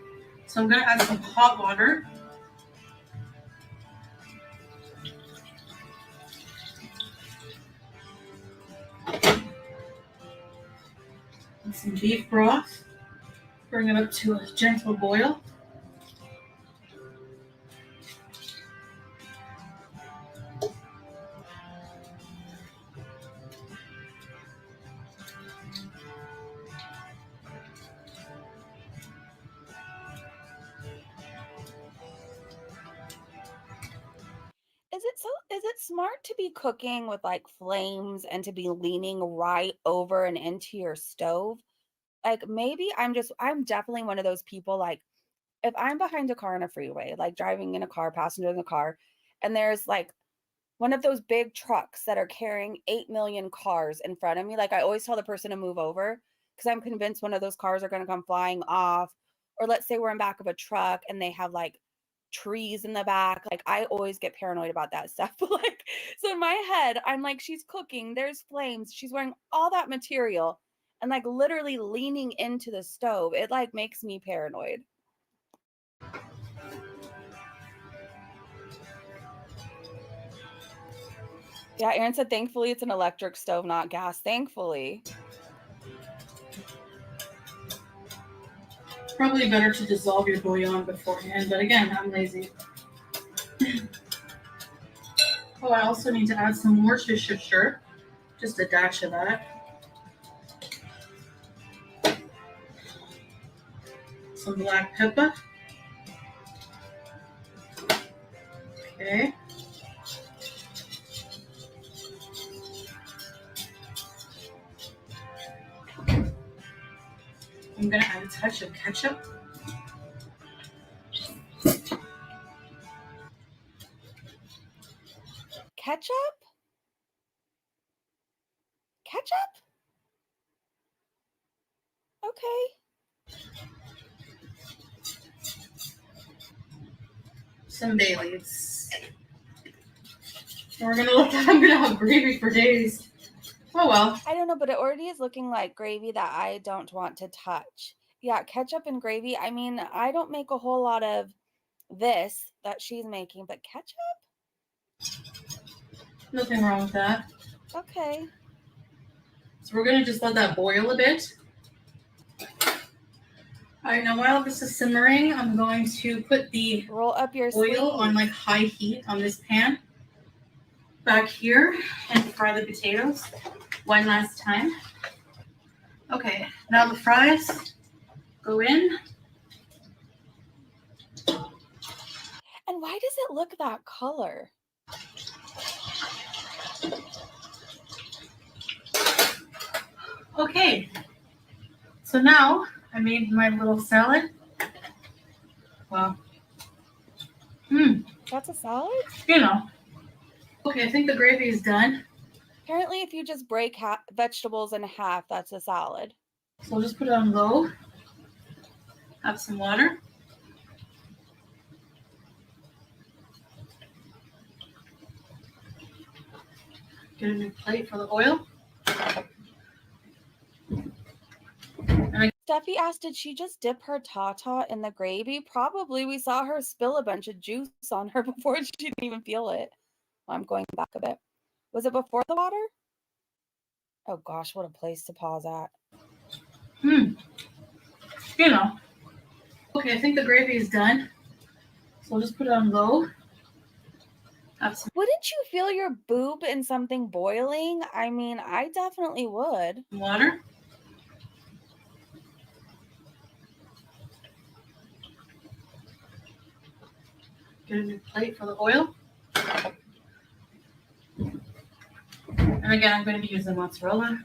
So I'm gonna add some hot water. And some beef broth. Bring it up to a gentle boil. Is it smart to be cooking with like flames and to be leaning right over and into your stove? Like maybe I'm definitely one of those people, like if I'm behind a car in a freeway, like driving in a car, passenger in the car, and there's like one of those big trucks that are carrying 8 million cars in front of me, like I always tell the person to move over because I'm convinced one of those cars are going to come flying off. Or let's say we're in back of a truck and they have like trees in the back. Like I always get paranoid about that stuff. Like, so in my head, I'm like, she's cooking, there's flames, she's wearing all that material and like literally leaning into the stove. It like makes me paranoid. Yeah, Aaron said, thankfully it's an electric stove, not gas. Thankfully. Probably better to dissolve your bouillon beforehand, but again, I'm lazy. Oh, I also need to add some Worcestershire, just a dash of that. Some black pepper. Okay. I'm gonna add a touch of ketchup. Ketchup? Ketchup? Okay. Some bay leaves. And we're gonna look at, I'm gonna have gravy for days. Oh well. I don't know, but it already is looking like gravy that I don't want to touch. Yeah, ketchup and gravy. I mean, I don't make a whole lot of this that she's making, but ketchup? Nothing wrong with that. Okay. So we're gonna just let that boil a bit. All right, now while this is simmering, I'm going to put the Roll up your oil sleeves. on like high heat on this pan back here and fry the potatoes one last time. Okay, now the fries go in. And why does it look that color? Okay, so now I made my little salad. Wow. That's a salad? You know. Okay, I think the gravy is done. Apparently, if you just break vegetables in half, that's a salad. So we'll just put it on low. Have some water. Get a new plate for the oil. Steffi asked, did she just dip her Tata in the gravy? Probably. We saw her spill a bunch of juice on her before she didn't even feel it. I'm going back a bit. Was it before the water? Oh gosh, what a place to pause at. You know. Okay, I think the gravy is done. So we'll just put it on low. Wouldn't you feel your boob in something boiling? I mean, I definitely would. Water. Get a new plate for the oil. And again, I'm going to be using mozzarella.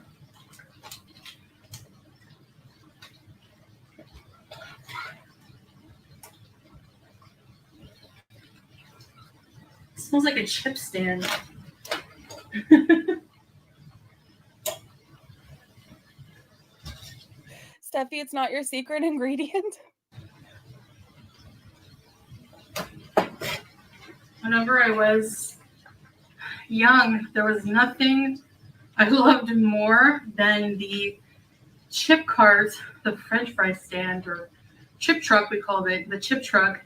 smells like a chip stand. Steffi, it's not your secret ingredient. Whenever I was young, there was nothing I loved more than the chip cart, the French fry stand, or chip truck, we called it, the chip truck,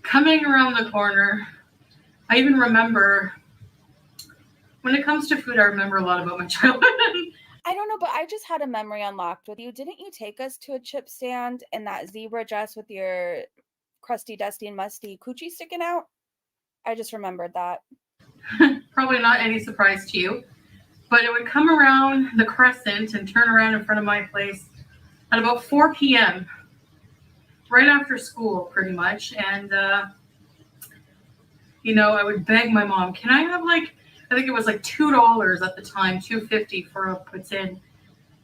coming around the corner. I even remember, when it comes to food, I remember a lot about my childhood. I don't know, but I just had a memory unlocked with you. Didn't you take us to a chip stand in that zebra dress with your crusty, dusty, and musty coochie sticking out? I just remembered that. Probably not any surprise to you, but it would come around the crescent and turn around in front of my place at about 4 p.m., right after school, pretty much. And, you know, I would beg my mom, can I have like, I think it was like $2 at the time, $2.50 for a poutine.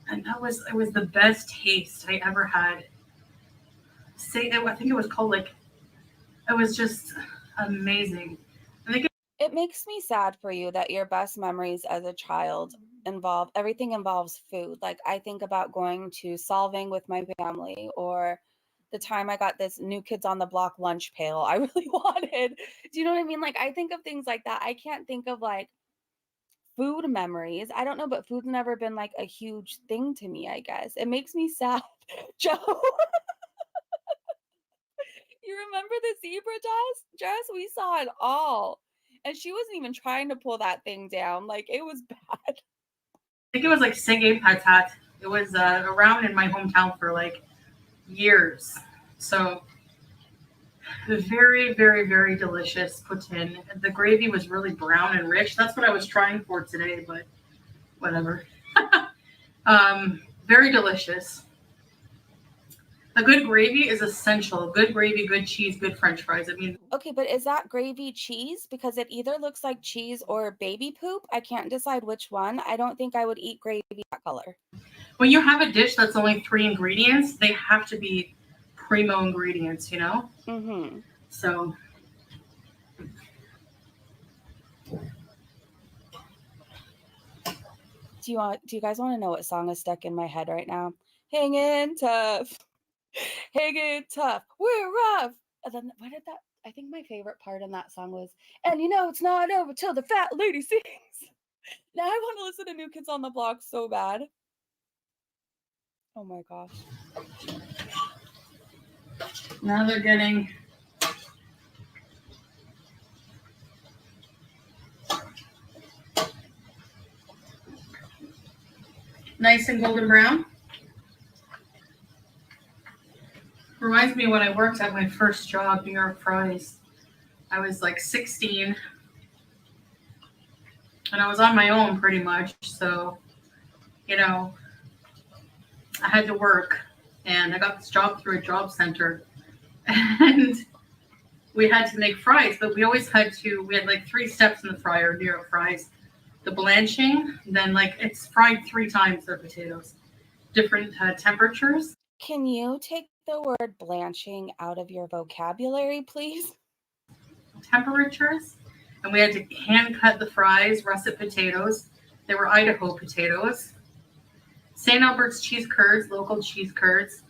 And it was the best taste I ever had. I think it was called like, it was just amazing. I think it makes me sad for you that your best memories as a child everything involves food. Like I think about going to Solving with my family, or the time I got this New Kids on the Block lunch pail I really wanted. Do you know what I mean? Like I think of things like that. I can't think of like food memories. I don't know, but food's never been like a huge thing to me, I guess. It makes me sad. Joe, you remember the zebra dress? We saw it all. And she wasn't even trying to pull that thing down. Like it was bad. I think it was like Singing Patat. It was around in my hometown for like years. So very, very, very delicious poutine. The gravy was really brown and rich. That's what I was trying for today, but whatever. Very delicious. A good gravy is essential. Good gravy, good cheese, good French fries. I mean, okay, but is that gravy cheese? Because it either looks like cheese or baby poop. I can't decide which one. I don't think I would eat gravy that color. When you have a dish that's only 3 ingredients, they have to be primo ingredients, you know? Mm-hmm. So do you guys want to know what song is stuck in my head right now? Hanging tough. Hanging tough. We're rough. And then what did that? I think my favorite part in that song was, and you know it's not over till the fat lady sings. Now I want to listen to New Kids on the Block so bad. Oh my gosh. now they're getting nice and golden brown. Reminds me of when I worked at my first job, New York Fries. I was like 16 and I was on my own pretty much. So, you know, I had to work and I got this job through a job center and we had to make fries, but we had like 3 steps in the fryer, New York Fries. The blanching, then like it's fried 3 times their potatoes, different temperatures. Can you take the word blanching out of your vocabulary, please? Temperatures, and we had to hand cut the fries, russet potatoes. They were Idaho potatoes. St. Albert's cheese curds, local cheese curds,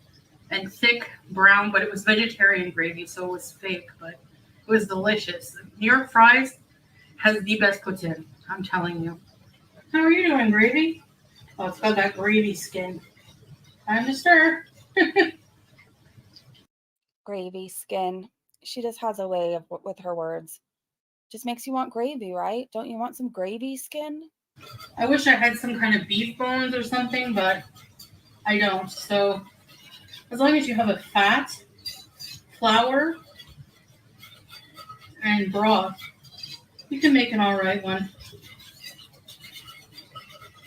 and thick brown, but it was vegetarian gravy, so it was fake, but it was delicious. New York Fries has the best poutine, I'm telling you. How are you doing, gravy? Oh, it's got that gravy skin. Time to stir. Gravy skin. She just has a way with her words. Just makes you want gravy, right? Don't you want some gravy skin? I wish I had some kind of beef bones or something, but I don't. So as long as you have a fat, flour, and broth, you can make an all right one.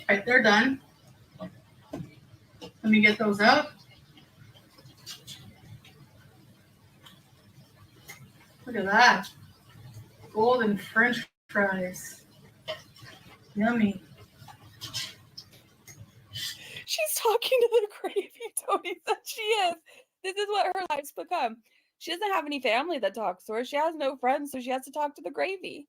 All right, they're done. Let me get those out. Look at that. Golden French fries. Yummy. She's talking to the gravy, Tony said she is. This is what her life's become. She doesn't have any family that talks to her. She has no friends, so she has to talk to the gravy.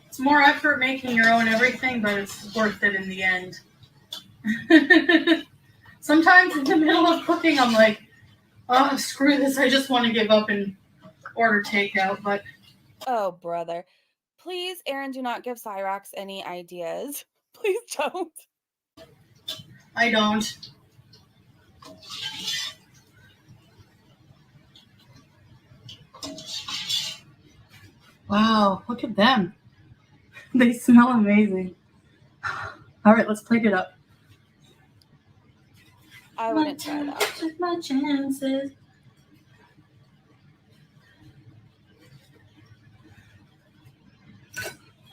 It's more effort making your own everything, but it's worth it in the end. Sometimes in the middle of cooking, I'm like, oh, screw this. I just want to give up and order takeout. But Oh, brother. Please, Aaron, do not give Cyrax any ideas. Please don't. I don't. Wow, look at them. They smell amazing. All right, let's plate it up. I wouldn't try that. Took my chances.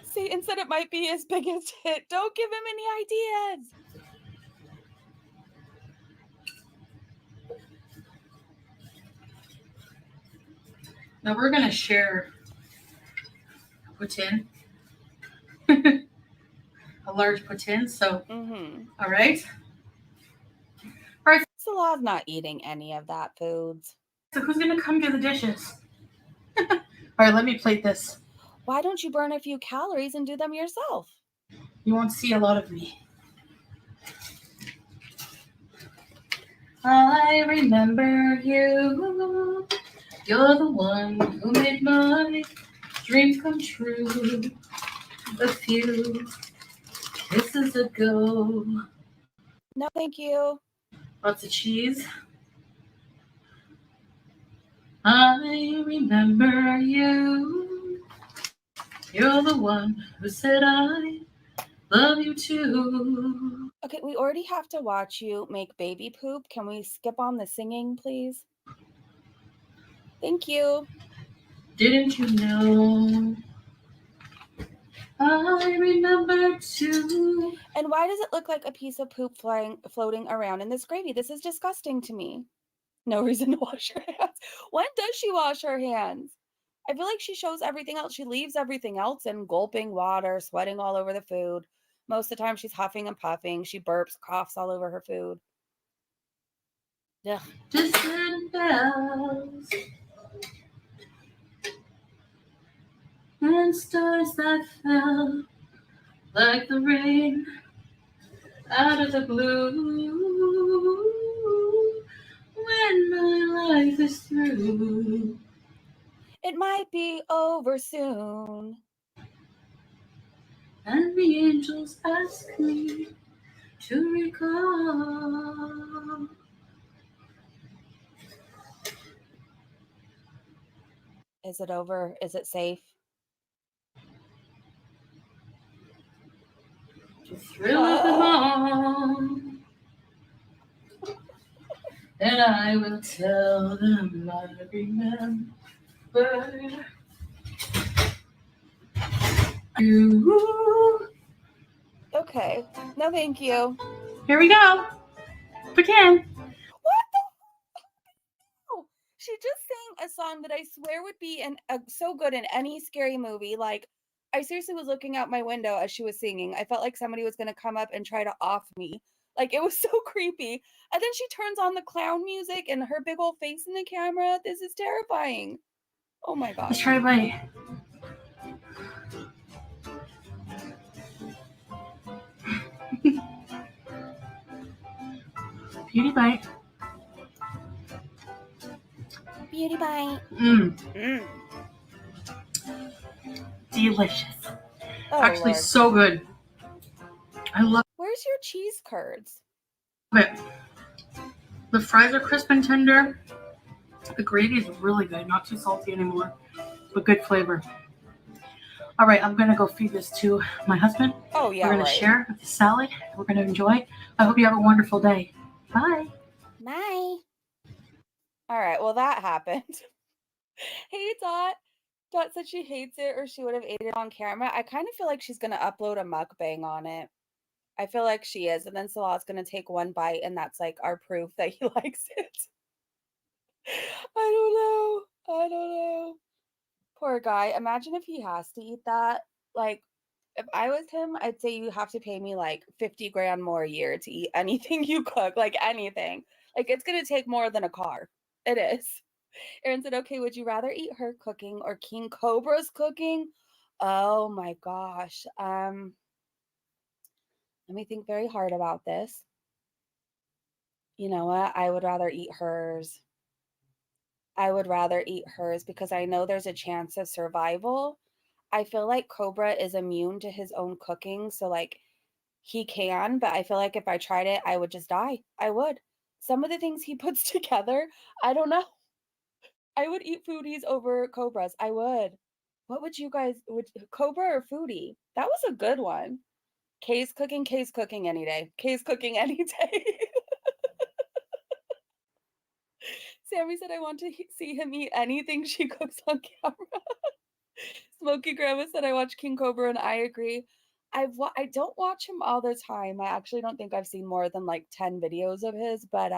Satan said it might be his biggest hit. Don't give him any ideas. Now we're going to share poutine. A large poutine, so, all right. All right. Salah's not eating any of that foods. So who's going to come do the dishes? All right, let me plate this. Why don't you burn a few calories and do them yourself? You won't see a lot of me. I remember you. You're the one who made my dreams come true. A few kisses ago. No, thank you. Lots of cheese. I remember you. You're the one who said I love you too. Okay, we already have to watch you make baby poop. Can we skip on the singing, please? Thank you. Didn't you know? I remember too. And why does it look like a piece of poop floating around in this gravy? This is disgusting to me. No reason to wash her hands. When does she wash her hands? I feel like she shows everything else. She leaves everything else and gulping water, sweating all over the food. Most of the time she's huffing and puffing. She burps, coughs all over her food. Ugh. Distant bells and stars that fell like the rain out of the blue. When my life is through, it might be over soon. And the angels ask me to recall. Is it over? Is it safe? To thrill of them all. And I will tell them I remember you. Okay. No, thank you. Here we go. Pretend. What the? Oh, she just sang a song that I swear would be so good in any scary movie. Like, I seriously was looking out my window as she was singing. I felt like somebody was going to come up and try to off me. Like, it was so creepy. And then she turns on the clown music and her big old face in the camera. This is terrifying. Oh my gosh. Let's try a bite. Beauty bite. Beauty bite. Delicious. Oh, Actually, Lord. so good. I love Where's your cheese curds? it. The fries are crisp and tender. The gravy is really good. Not too salty anymore, but good flavor. All right, I'm going to go feed this to my husband. Oh, yeah, We're going to share the salad. We're going to enjoy. I hope you have a wonderful day. Bye. Bye. All right, well, that happened. Hey, Dot. Dot said she hates it or she would have ate it on camera. I kind of feel like she's going to upload a mukbang on it. I feel like she is. And then Salah's going to take one bite, and that's like our proof that he likes it. I don't know. Poor guy. Imagine if he has to eat that. Like, if I was him, I'd say you have to pay me like 50 grand more a year to eat anything you cook. Like, anything. Like, it's going to take more than a car. It is. Erin said, okay, would you rather eat her cooking or KingCobra's cooking? Oh my gosh. Let me think very hard about this. You know what? I would rather eat hers. I would rather eat hers because I know there's a chance of survival. I feel like Cobra is immune to his own cooking. So, like, he can, but I feel like if I tried it, I would just die. I would. Some of the things he puts together, I don't know. I would eat Foodies over Cobras. I would. What would you guys, would Cobra or Foodie? That was a good one. K's cooking any day. K's cooking any day. Sammy said, I want to see him eat anything she cooks on camera. Smoky Grandma said, I watch KingCobra and I agree. I don't watch him all the time. I actually don't think I've seen more than like 10 videos of his, but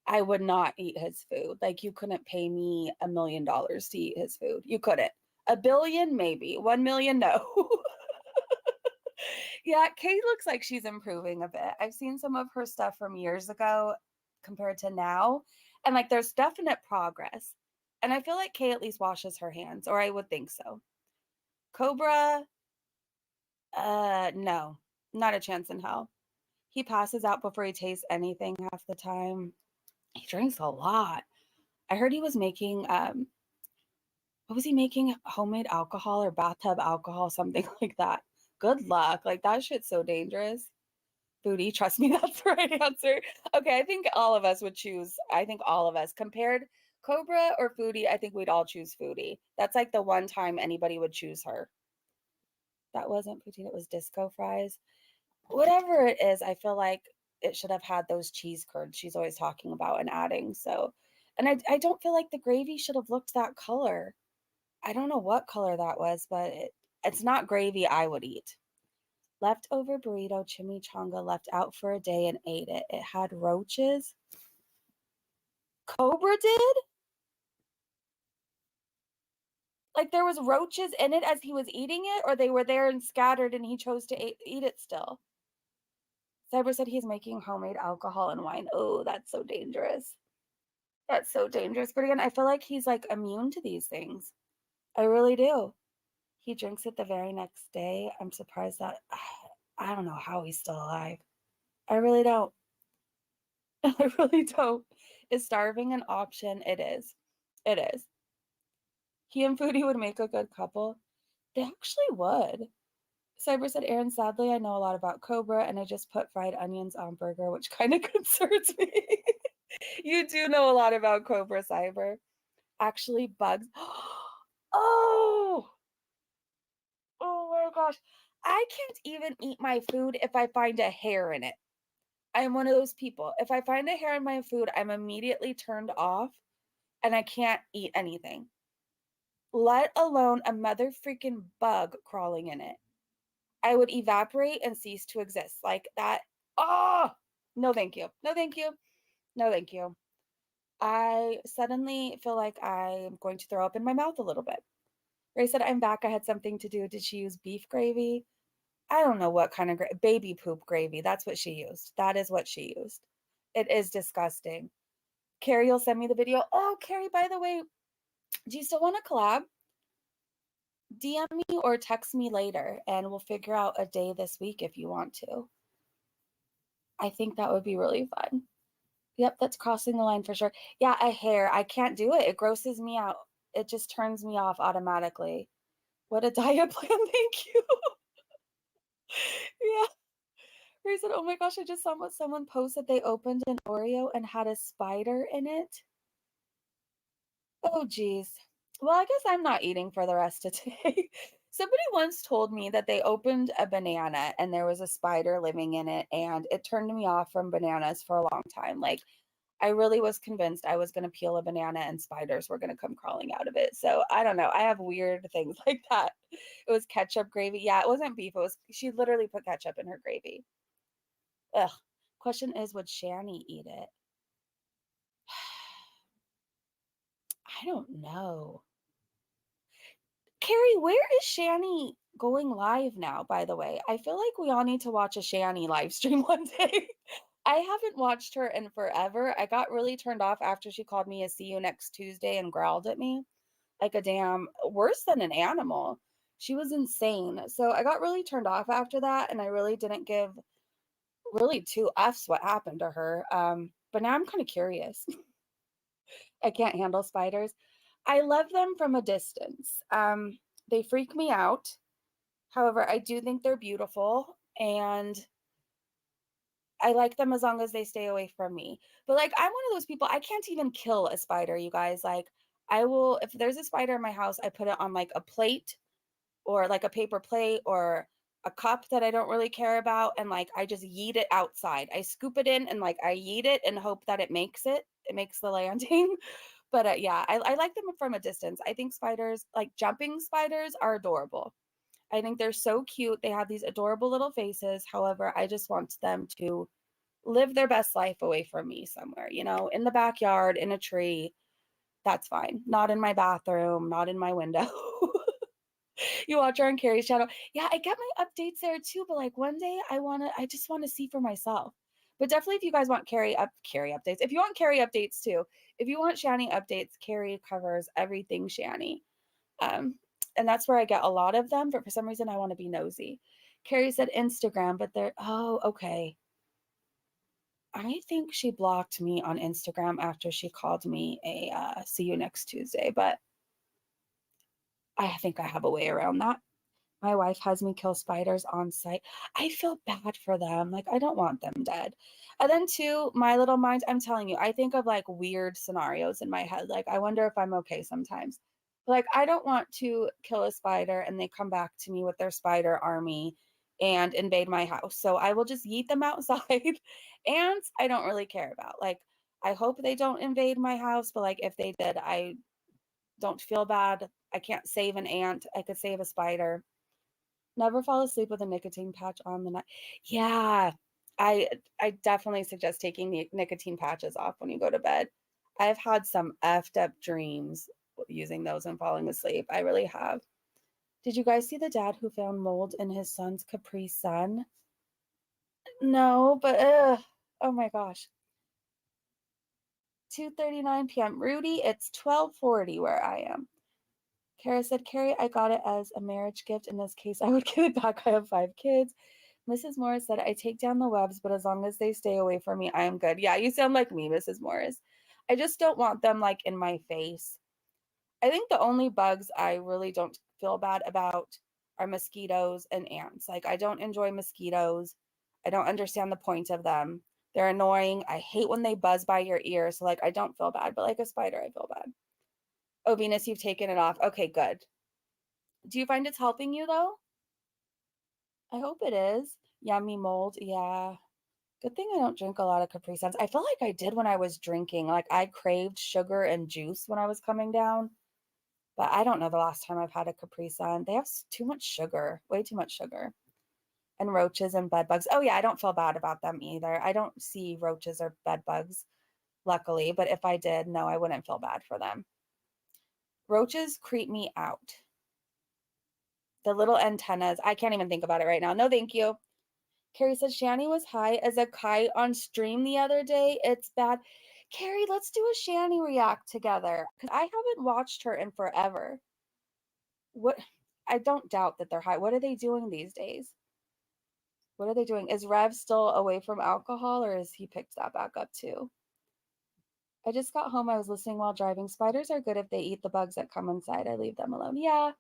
I would not eat his food. Like, you couldn't pay me $1 million to eat his food. You couldn't. $1 billion, maybe. 1 million, no. Yeah, Kay looks like she's improving a bit. I've seen some of her stuff from years ago compared to now, and like there's definite progress. And I feel like Kay at least washes her hands, or I would think so. Cobra, no, not a chance in hell. He passes out before he tastes anything half the time. He drinks a lot. I heard he was making what was he making? Homemade alcohol or bathtub alcohol, something like that. Good luck. Like, that shit's so dangerous. Foodie, trust me, that's the right answer. Okay, I think all of us would choose. I think all of us compared Cobra or Foodie, I think we'd all choose Foodie. That's like the one time anybody would choose her. That wasn't poutine, it was disco fries. Whatever it is, I feel like it should have had those cheese curds she's always talking about and adding. So, and I don't feel like the gravy should have looked that color. I don't know what color that was, but it's not gravy I would eat. Leftover burrito chimichanga left out for a day and ate it. It had roaches. Cobra did? Like, there was roaches in it as he was eating it, or they were there and scattered and he chose to eat it still? Cyber said he's making homemade alcohol and wine. Oh, that's so dangerous. That's so dangerous. But again, I feel like he's like immune to these things. I really do. He drinks it the very next day. I'm surprised that I don't know how he's still alive. I really don't. I really don't. Is starving an option? It is. It is. He and Foodie would make a good couple. They actually would. Cyber said, Aaron, sadly, I know a lot about Cobra and I just put fried onions on burger, which kind of concerns me. You do know a lot about Cobra, Cyber. Actually, bugs. Oh! Oh my gosh. I can't even eat my food if I find a hair in it. I'm one of those people. If I find a hair in my food, I'm immediately turned off and I can't eat anything. Let alone a mother freaking bug crawling in it. I would evaporate and cease to exist. Like that. Oh, no, thank you. No, thank you. No, thank you. I suddenly feel like I'm going to throw up in my mouth a little bit. Ray said, I'm back. I had something to do. Did she use beef gravy? I don't know what kind of baby poop gravy. That's what she used. That is what she used. It is disgusting. Carrie will send me the video. Oh, Carrie, by the way, do you still want to collab? DM me or text me later and we'll figure out a day this week if you want to. I think that would be really fun. Yep, that's crossing the line for sure. Yeah, a hair. I can't do it. It grosses me out. It just turns me off automatically. What a diet plan. Thank you. Yeah. Ray said, oh my gosh, I just saw what someone posted. They opened an Oreo and had a spider in it. Oh, geez. Well, I guess I'm not eating for the rest of today. Somebody once told me that they opened a banana and there was a spider living in it, and it turned me off from bananas for a long time. Like, I really was convinced I was going to peel a banana and spiders were going to come crawling out of it. So I don't know. I have weird things like that. It was ketchup gravy. Yeah, it wasn't beef. It was, she literally put ketchup in her gravy. Ugh. Question is, would Shanny eat it? I don't know. Carrie, where is Shanny going live now, by the way? I feel like we all need to watch a Shanny live stream one day. I haven't watched her in forever. I got really turned off after she called me a see you next Tuesday and growled at me like a damn worse than an animal. She was insane. So I got really turned off after that, and I really didn't give really two F's what happened to her. But now I'm kind of curious. I can't handle spiders. I love them from a distance. They freak me out. However, I do think they're beautiful, and I like them as long as they stay away from me. But like, I'm one of those people, I can't even kill a spider, you guys. Like, I will, if there's a spider in my house, I put it on like a plate or like a paper plate or a cup that I don't really care about. And like, I just yeet it outside. I scoop it in and like I yeet it and hope that it makes the landing. But yeah, I like them from a distance. I think spiders, like jumping spiders, are adorable. I think they're so cute. They have these adorable little faces. However, I just want them to live their best life away from me somewhere, in the backyard, in a tree. That's fine. Not in my bathroom, not in my window. You watch her on Carrie's channel. Yeah, I get my updates there too, but like one day I just want to see for myself. But definitely if you guys want Carrie updates, if you want Carrie updates too, if you want Shanny updates, Carrie covers everything Shanny. And that's where I get a lot of them, but for some reason I want to be nosy. Carrie said Instagram, but okay. I think she blocked me on Instagram after she called me a see you next Tuesday, but I think I have a way around that. My wife has me kill spiders on site. I feel bad for them. Like, I don't want them dead. And then too, my little mind, I'm telling you, I think of like weird scenarios in my head. Like, I wonder if I'm okay sometimes. Like, I don't want to kill a spider and they come back to me with their spider army and invade my house. So I will just yeet them outside. Ants, I don't really care about. Like, I hope they don't invade my house, but like if they did, I don't feel bad. I can't save an ant. I could save a spider. Never fall asleep with a nicotine patch on the night. Yeah, I definitely suggest taking the nicotine patches off when you go to bed. I've had some effed up dreams using those and falling asleep. I really have. Did you guys see the dad who found mold in his son's Capri Sun? No, but oh my gosh. 2:39 p.m. Rudy, it's 12:40 where I am. Kara said, Carrie, I got it as a marriage gift. In this case, I would give it back. I have 5 kids. Mrs. Morris said, I take down the webs, but as long as they stay away from me, I am good. Yeah, you sound like me, Mrs. Morris. I just don't want them like in my face. I think the only bugs I really don't feel bad about are mosquitoes and ants. Like, I don't enjoy mosquitoes. I don't understand the point of them. They're annoying. I hate when they buzz by your ear. So, like, I don't feel bad, but like a spider, I feel bad. Oh, Venus, you've taken it off. Okay, good. Do you find it's helping you though? I hope it is. Yummy mold. Yeah. Good thing I don't drink a lot of Capri Suns. I feel like I did when I was drinking. Like I craved sugar and juice when I was coming down. But I don't know the last time I've had a Capri Sun. They have too much sugar, way too much sugar. And roaches and bed bugs. Oh yeah, I don't feel bad about them either. I don't see roaches or bed bugs, luckily. But if I did, no, I wouldn't feel bad for them. Roaches creep me out. The little antennas. I can't even think about it right now. No, thank you. Carrie said Shanny was high as a kite on stream the other day. It's bad. Carrie, let's do a Shanny react together because I haven't watched her in forever. What? I don't doubt that they're high. What are they doing these days? What are they doing? Is Rev still away from alcohol or has he picked that back up too? I just got home. I was listening while driving. Spiders are good if they eat the bugs that come inside. I leave them alone. Yeah,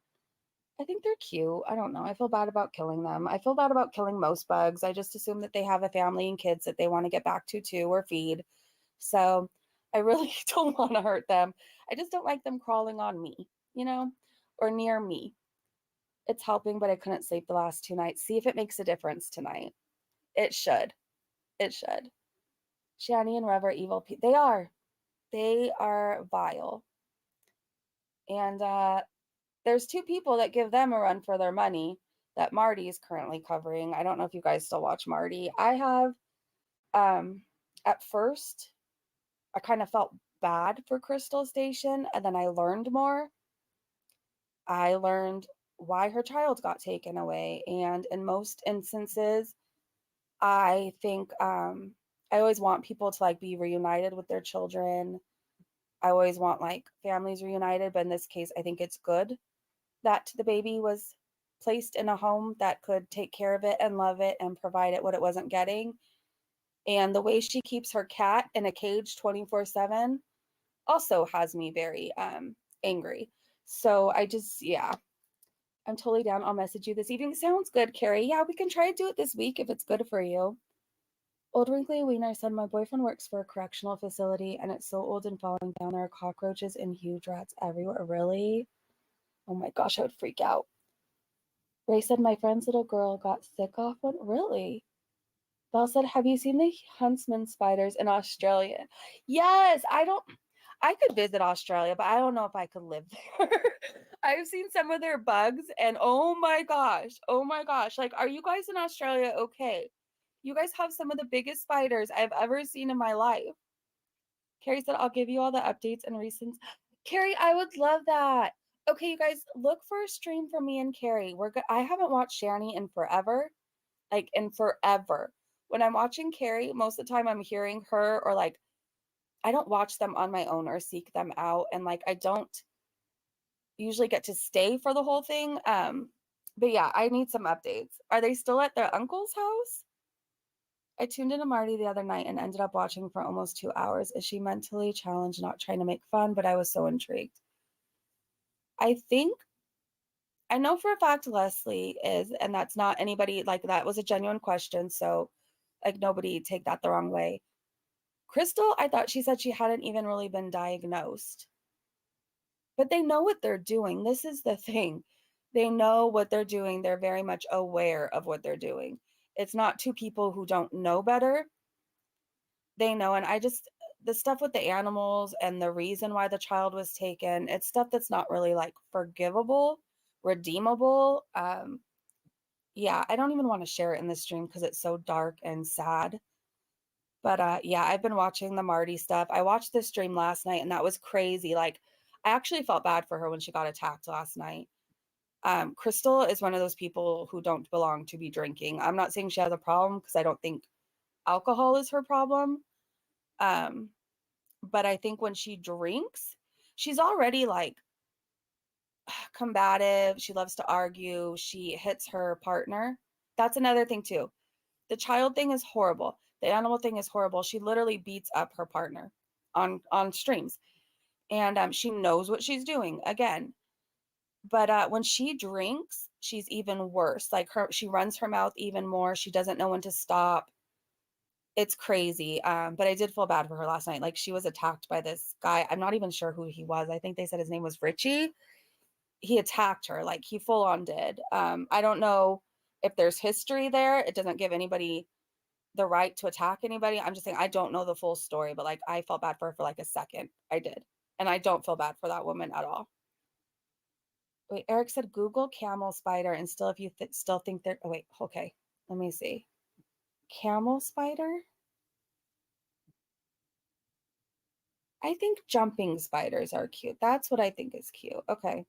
I think they're cute. I don't know. I feel bad about killing them. I feel bad about killing most bugs. I just assume that they have a family and kids that they want to get back to too or feed. So I really don't want to hurt them. I just don't like them crawling on me, or near me. It's helping, but I couldn't sleep the last 2 nights. See if it makes a difference tonight. It should. It should. Shanny and Rev are evil people. They are. They are vile. And there's 2 people that give them a run for their money that Marty is currently covering. I don't know if you guys still watch Marty. I have, at first, I kind of felt bad for Crystal Station, and then I learned more. I learned why her child got taken away, and in most instances, I think I always want people to like be reunited with their children. I always want like families reunited, but in this case, I think it's good that the baby was placed in a home that could take care of it and love it and provide it what it wasn't getting. And the way she keeps her cat in a cage 24/7 also has me very angry. So I just, yeah, I'm totally down. I'll message you this evening. Sounds good, Carrie. Yeah, we can try to do it this week if it's good for you. Old Wrinkly Wiener said, my boyfriend works for a correctional facility and it's so old and falling down. There are cockroaches and huge rats everywhere. Really? Oh my gosh, I would freak out. Ray said, my friend's little girl got sick off one. Really? Belle said, have you seen the huntsman spiders in Australia? Yes, I could visit Australia, but I don't know if I could live there. I've seen some of their bugs and oh my gosh. Like, are you guys in Australia okay? You guys have some of the biggest spiders I've ever seen in my life. Carrie said, I'll give you all the updates and recent. Carrie, I would love that. Okay, you guys, look for a stream from me and Carrie. I haven't watched Shanny in forever. Like, in forever. When I'm watching Carrie, most of the time I'm hearing her or like, I don't watch them on my own or seek them out. And like, I don't usually get to stay for the whole thing. But yeah, I need some updates. Are they still at their uncle's house? I tuned into Marty the other night and ended up watching for almost 2 hours. Is she mentally challenged, not trying to make fun? But I was so intrigued. I know for a fact Leslie is, and that's not anybody, like that was a genuine question. So like nobody take that the wrong way. Crystal, I thought she said she hadn't even really been diagnosed. But they know what they're doing. This is the thing. They know what they're doing. They're very much aware of what they're doing. It's not two people who don't know better. They know. And the stuff with the animals and the reason why the child was taken, it's stuff that's not really like forgivable, redeemable. Yeah, I don't even want to share it in this stream because it's so dark and sad. But yeah, I've been watching the Marty stuff. I watched this stream last night and that was crazy. Like, I actually felt bad for her when she got attacked last night. Crystal is one of those people who don't belong to be drinking. I'm not saying she has a problem because I don't think alcohol is her problem. But I think when she drinks, she's already like combative. She loves to argue. She hits her partner. That's another thing too. The child thing is horrible. The animal thing is horrible. She literally beats up her partner on streams. And she knows what she's doing again. But when she drinks, she's even worse. Like she runs her mouth even more. She doesn't know when to stop. It's crazy. But I did feel bad for her last night. Like she was attacked by this guy. I'm not even sure who he was. I think they said his name was Richie. He attacked her, like he full on did. I don't know if there's history there. It doesn't give anybody the right to attack anybody. I'm just saying I don't know the full story, but like I felt bad for her for like a second. I did. And I don't feel bad for that woman at all. Wait, Eric said Google camel spider and still if you still think they're, oh wait, okay. Let me see. Camel spider? I think jumping spiders are cute. That's what I think is cute. Okay.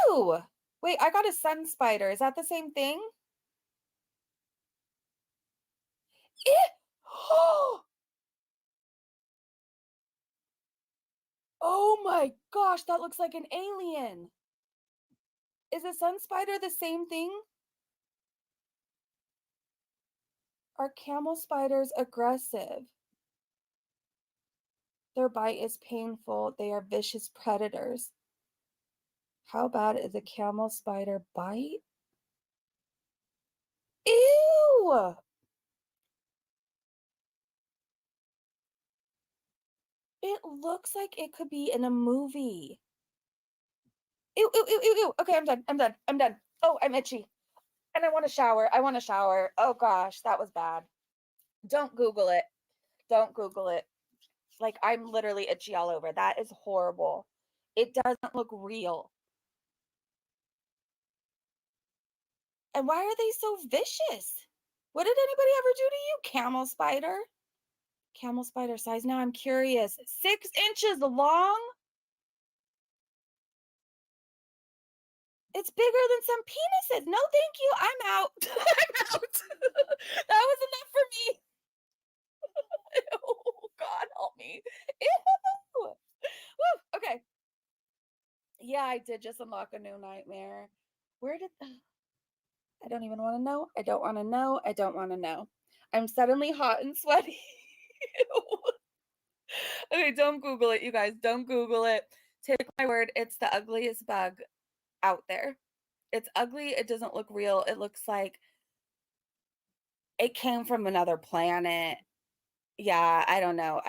Ew! Wait, I got a sun spider. Is that the same thing? Ew! Oh my gosh, that looks like an alien. Is a sun spider the same thing? Are camel spiders aggressive? Their bite is painful. They are vicious predators. How bad is a camel spider bite? Ew! It looks like it could be in a movie. Ew, ew, ew, ew, ew. Okay, I'm done. I'm done. I'm done. Oh, I'm itchy. And I want to shower. I want to shower. Oh gosh, that was bad. Don't Google it. Don't Google it. Like, I'm literally itchy all over. That is horrible. It doesn't look real. And why are they so vicious? What did anybody ever do to you, camel spider? Camel spider size. Now I'm curious. 6 inches long? It's bigger than some penises. No, thank you. I'm out. I'm out. That was enough for me. Oh, God help me. Ew. Woo. Okay. Yeah, I did just unlock a new nightmare. Where did... I don't even want to know. I don't want to know. I don't want to know. I'm suddenly hot and sweaty. Okay, don't Google it, you guys. Don't Google it. Take my word. It's the ugliest bug out there. It's ugly. It doesn't look real. It looks like it came from another planet. Yeah, I don't know.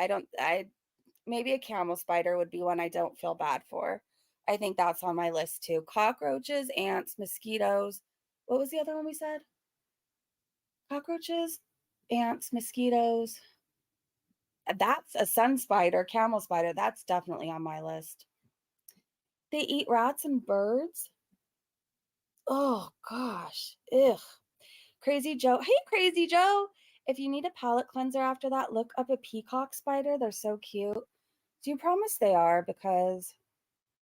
Maybe a camel spider would be one I don't feel bad for. I think that's on my list too. Cockroaches, ants, mosquitoes. What was the other one we said? Cockroaches, ants, mosquitoes. That's a sun spider, camel spider. That's definitely on my list. They eat rats and birds. Oh gosh. Ugh. Crazy Joe. Hey, Crazy Joe. If you need a palate cleanser after that, look up a peacock spider. They're so cute. Do you promise they are? Because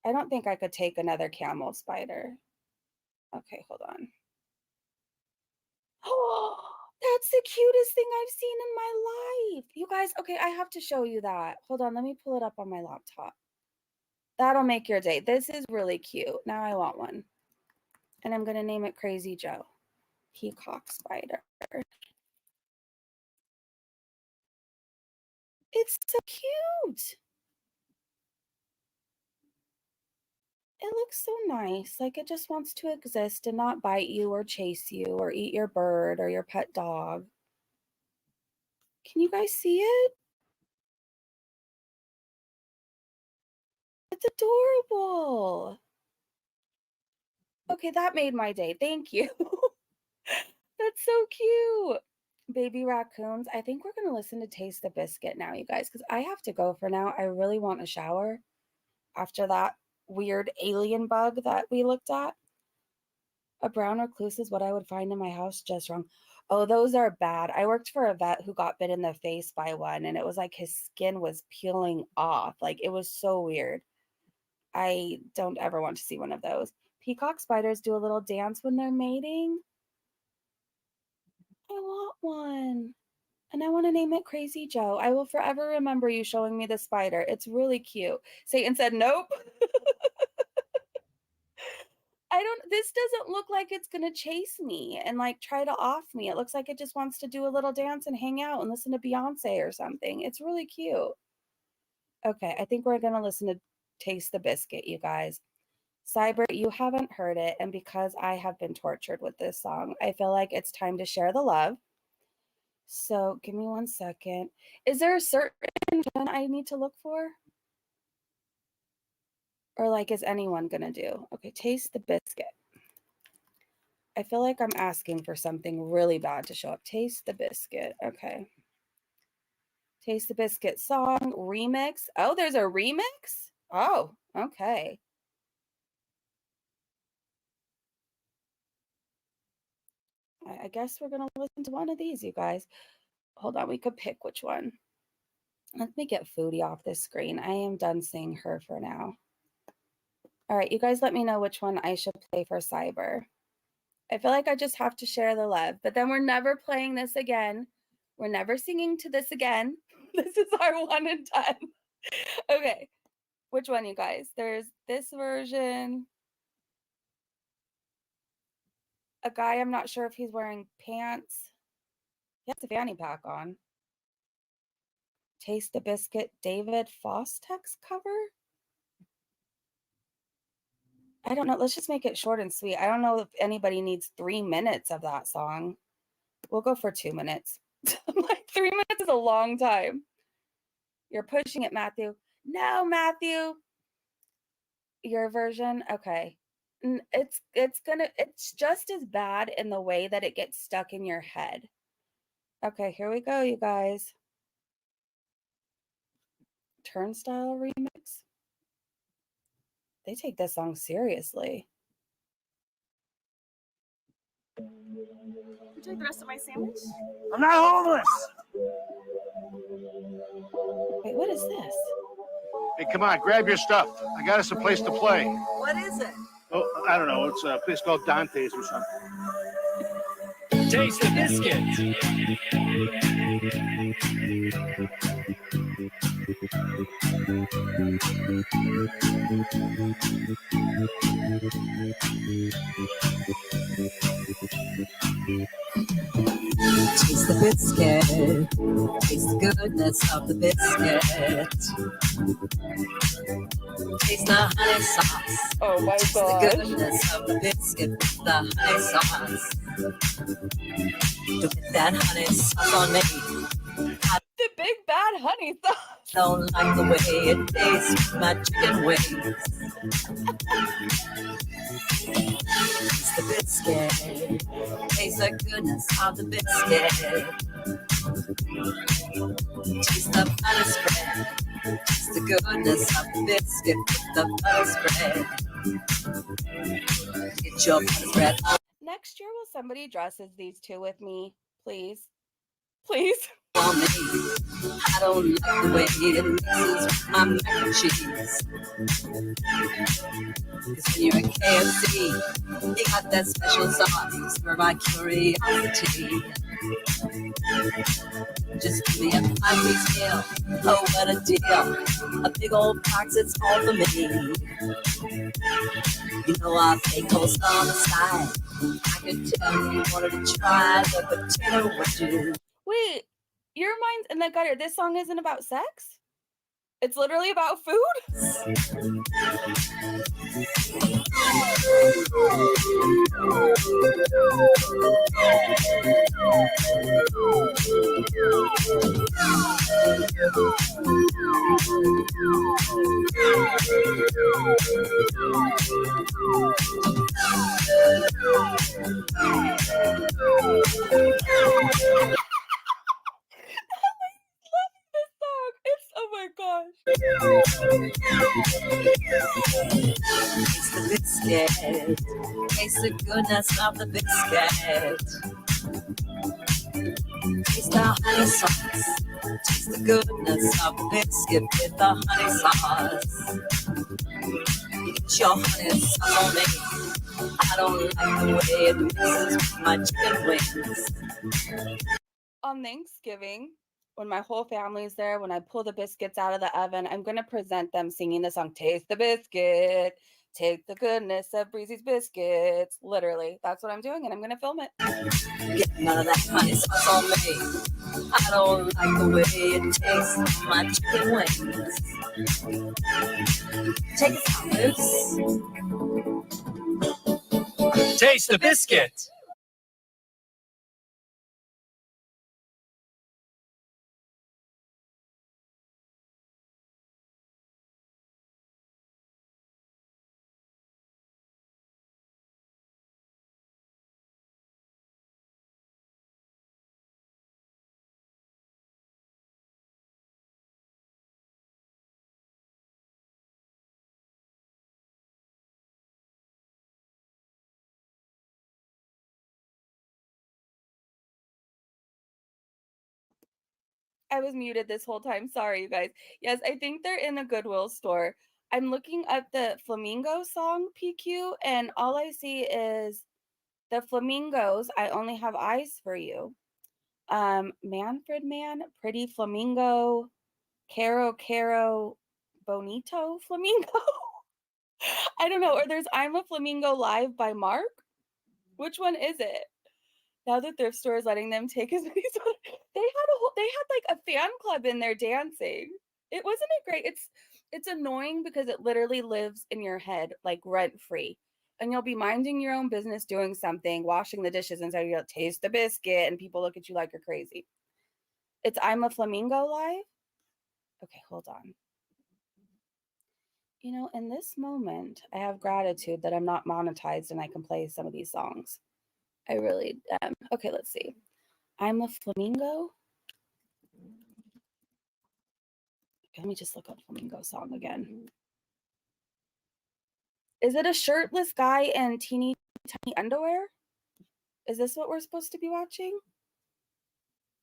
I don't think I could take another camel spider. Okay, hold on. Oh, that's the cutest thing I've seen in my life. You guys, okay, I have to show you that. Hold on, let me pull it up on my laptop. That'll make your day. This is really cute. Now I want one. And I'm going to name it Crazy Joe. Peacock spider. It's so cute. It looks so nice. Like it just wants to exist and not bite you or chase you or eat your bird or your pet dog. Can you guys see it? It's adorable. Okay, that made my day. Thank you. That's so cute. Baby raccoons. I think we're going to listen to Taste the Biscuit now, you guys, because I have to go for now. I really want a shower after that weird alien bug that we looked at. A brown recluse is what I would find in my house just wrong. Oh, those are bad. I worked for a vet who got bit in the face by one, and it was like his skin was peeling off. Like it was so weird. I don't ever want to see one of those. Peacock spiders do a little dance when they're mating. I want one. And I want to name it Crazy Joe. I will forever remember you showing me the spider. It's really cute. Satan said, nope. This doesn't look like it's going to chase me and like try to off me. It looks like it just wants to do a little dance and hang out and listen to Beyonce or something. It's really cute. Okay, I think we're going to listen to Taste the Biscuit, you guys. Cyber, you haven't heard it. And because I have been tortured with this song, I feel like it's time to share the love. So give me 1 second. Is there a certain one I need to look for? Or like, is anyone gonna do? Okay, Taste the Biscuit. I feel like I'm asking for something really bad to show up. Taste the Biscuit. Okay. Taste the Biscuit song remix. Oh, there's a remix? Oh, okay. I guess we're gonna listen to one of these, you guys. Hold on, we could pick which one. Let me get Foodie off this screen. I am done seeing her for now. All right, you guys let me know which one I should play for Cyber. I feel like I just have to share the love, but then we're never playing this again. We're never singing to this again. This is our one and done. Okay, which one, you guys? There's this version. A guy, I'm not sure if he's wearing pants. He has a fanny pack on. Taste the Biscuit, David Fostex cover? I don't know. Let's just make it short and sweet. I don't know if anybody needs 3 minutes of that song. We'll go for 2 minutes. Like 3 minutes is a long time. You're pushing it, Matthew. No, Matthew. Your version? Okay. It's just as bad in the way that it gets stuck in your head. Okay, here we go, you guys. Turnstile remix. They take this song seriously. Would you like the rest of my sandwich? I'm not homeless. Wait, what is this? Hey, come on, grab your stuff. I got us a place to play. What is it? Oh, I don't know. It's a place called Dante's or something. Taste the biscuit. Taste the biscuit. Taste the goodness of the biscuit. Taste the honey sauce. Oh my Taste the god. goodness of the biscuit with the honey sauce. Don't get that honey sauce on me. The big bad honey sauce. Don't like the way it tastes with my chicken wings. Taste the biscuit. Taste the goodness of the biscuit. Taste the butter spread. Taste the goodness of the biscuit with the butter spread. Get your butter spread on. Next year, will somebody dress as these two with me? Please. Please. On me. I don't like the way it mixes with my mac and cheese. Cause when you're at KFC, you got that special sauce to spur my curiosity. Just give me a 5-piece meal. Oh, what a deal. A big old box, it's all for me. You know I'll take coleslaw on the side. I could tell you wanted to try the potato wedges. Wait, your mind's in the gutter. This song isn't about sex? It's literally about food? Oh my gosh. Taste the biscuit. Taste the goodness of the biscuit. Taste the honey sauce. Taste the goodness of the biscuit with the honey sauce. Get your honey sauce on me. I don't like the way it mixes with my chicken wings. On Thanksgiving, when my whole family's there, when I pull the biscuits out of the oven, I'm going to present them singing the song, Taste the Biscuit, take the goodness of Breezy's biscuits. Literally, that's what I'm doing, and I'm going to film it. Get none of that honey sauce on me. I don't like the way it tastes with my chicken wings. Take it out, Luce. Taste the biscuit. I was muted this whole time. Sorry, you guys. Yes, I think they're in a Goodwill store. I'm looking up the Flamingo song, PQ, and all I see is the flamingos. I only have eyes for you. Manfred Man, Pretty Flamingo, Caro, Bonito Flamingo. I don't know. Or there's I'm a Flamingo Live by Mark. Which one is it? Now the thrift store is letting them take as many. They had like a fan club in there dancing. It wasn't it great. It's annoying because it literally lives in your head like rent free. And you'll be minding your own business, doing something, washing the dishes, and so you'll taste the biscuit, and people look at you like you're crazy. It's I'm a Flamingo Live. Okay, hold on. You know, in this moment, I have gratitude that I'm not monetized and I can play some of these songs. I really am. Okay, let's see. I'm a Flamingo. Okay, let me just look up Flamingo song again. Is it a shirtless guy in teeny tiny underwear? Is this what we're supposed to be watching?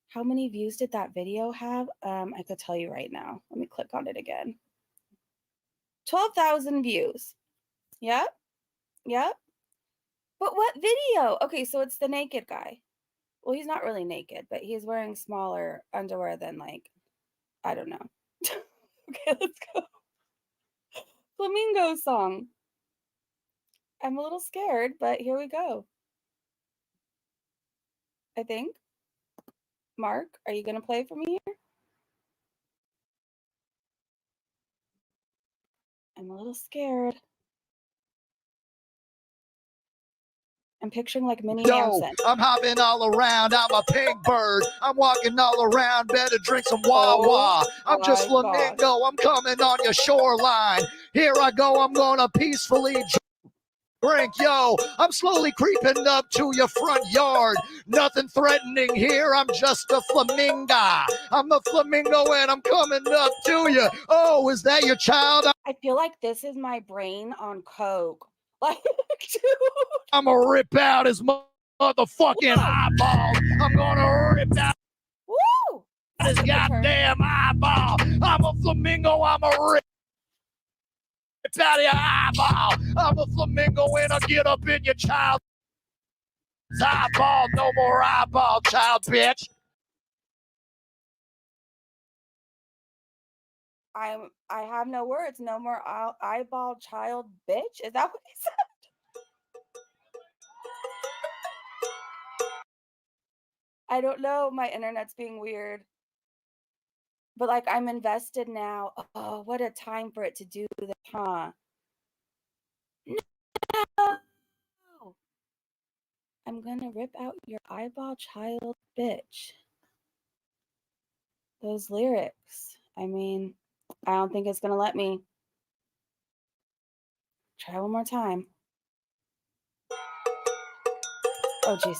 How many views did that video have? I could tell you right now. Let me click on it again. 12,000 views. Yep. Yep. But what video? Okay, so it's the naked guy. Well, he's not really naked, but he's wearing smaller underwear than, like, I don't know. Okay, let's go. Flamingo song. I'm a little scared, but here we go. I think. Mark, are you going to play for me here? I'm a little scared. I'm picturing like Minnie Manson. I'm hopping all around. I'm a pink bird. I'm walking all around. Better drink some Wawa. I'm just Flamingo. I'm coming on your shoreline. Here I go. I'm gonna peacefully drink. Yo, I'm slowly creeping up to your front yard. Nothing threatening here. I'm just a flamingo. I'm a flamingo and I'm coming up to you. Oh, is that your child? I feel like this is my brain on coke. Like, dude. I'm gonna rip out his motherfucking eyeball. I'm gonna rip out his goddamn eyeball. I'm a flamingo. I'm a rip out of your eyeball. I'm a flamingo and I get up in your child's eyeball. No more eyeball, child bitch. I have no words. No more eyeball child bitch. Is that what he said? I don't know. My internet's being weird. But like, I'm invested now. Oh, what a time for it to do this, huh? No! I'm gonna rip out your eyeball child bitch. Those lyrics. I mean, I don't think it's gonna let me. Try one more time. Oh, jeez.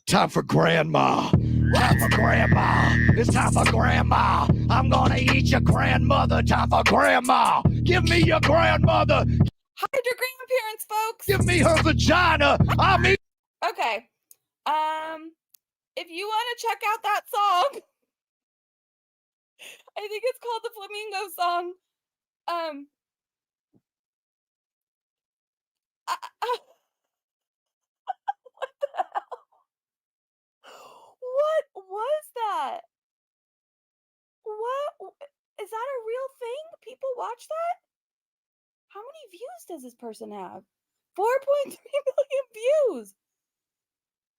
Time for grandma. Time for grandma. It's time for grandma. I'm gonna eat your grandmother. Time for grandma. Give me your grandmother. Hide your grandparents, folks. Give me her vagina. I'll eat. Okay. If you want to check out that song, I think it's called the Flamingo song. What the hell? What was that? What is that a real thing? People watch that? How many views does this person have? 4.3 million views.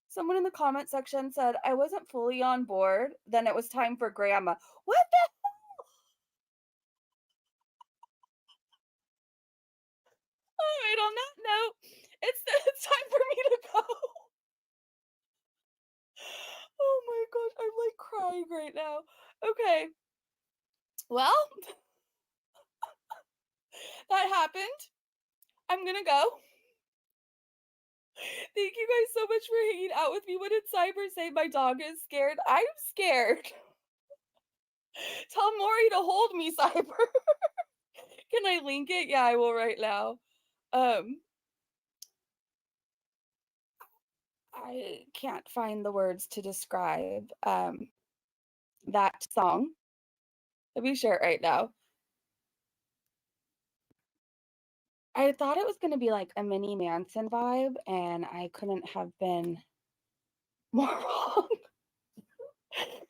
Someone in the comment section said, I wasn't fully on board. Then it was time for grandma. What the hell? All right, on that note, it's time for me to go. Oh my gosh, I'm like crying right now. Okay. Well, that happened. I'm gonna go. Thank you guys so much for hanging out with me. What did Cyber say? My dog is scared. I'm scared. Tell Maury to hold me, Cyber. Can I link it? Yeah, I will right now. I can't find the words to describe that song. Let me share it right now. I thought it was going to be like a Minnie Manson vibe, and I couldn't have been more wrong.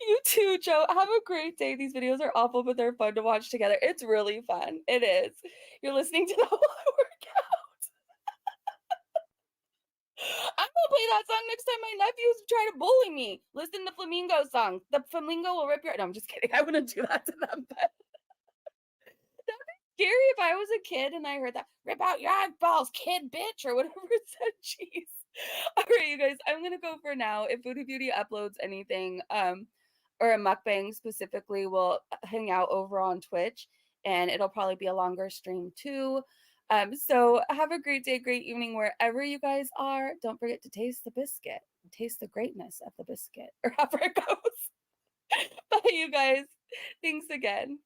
You too, Joe. Have a great day. These videos are awful, but they're fun to watch together. It's really fun. It is. You're listening to that while I work out. I'm gonna play that song next time my nephews try to bully me. Listen to Flamingo song. The Flamingo will rip your... No, I'm just kidding. I wouldn't do that to them, but... That'd be scary if I was a kid and I heard that. Rip out your eyeballs, kid, bitch, or whatever it said. Jeez. All right, you guys. I'm gonna go for now. If Foodie Beauty uploads anything, or a mukbang specifically, we'll hang out over on Twitch, and it'll probably be a longer stream too. So have a great day, great evening, wherever you guys are. Don't forget to taste the biscuit. Taste the greatness of the biscuit, or however it goes. Bye, you guys. Thanks again.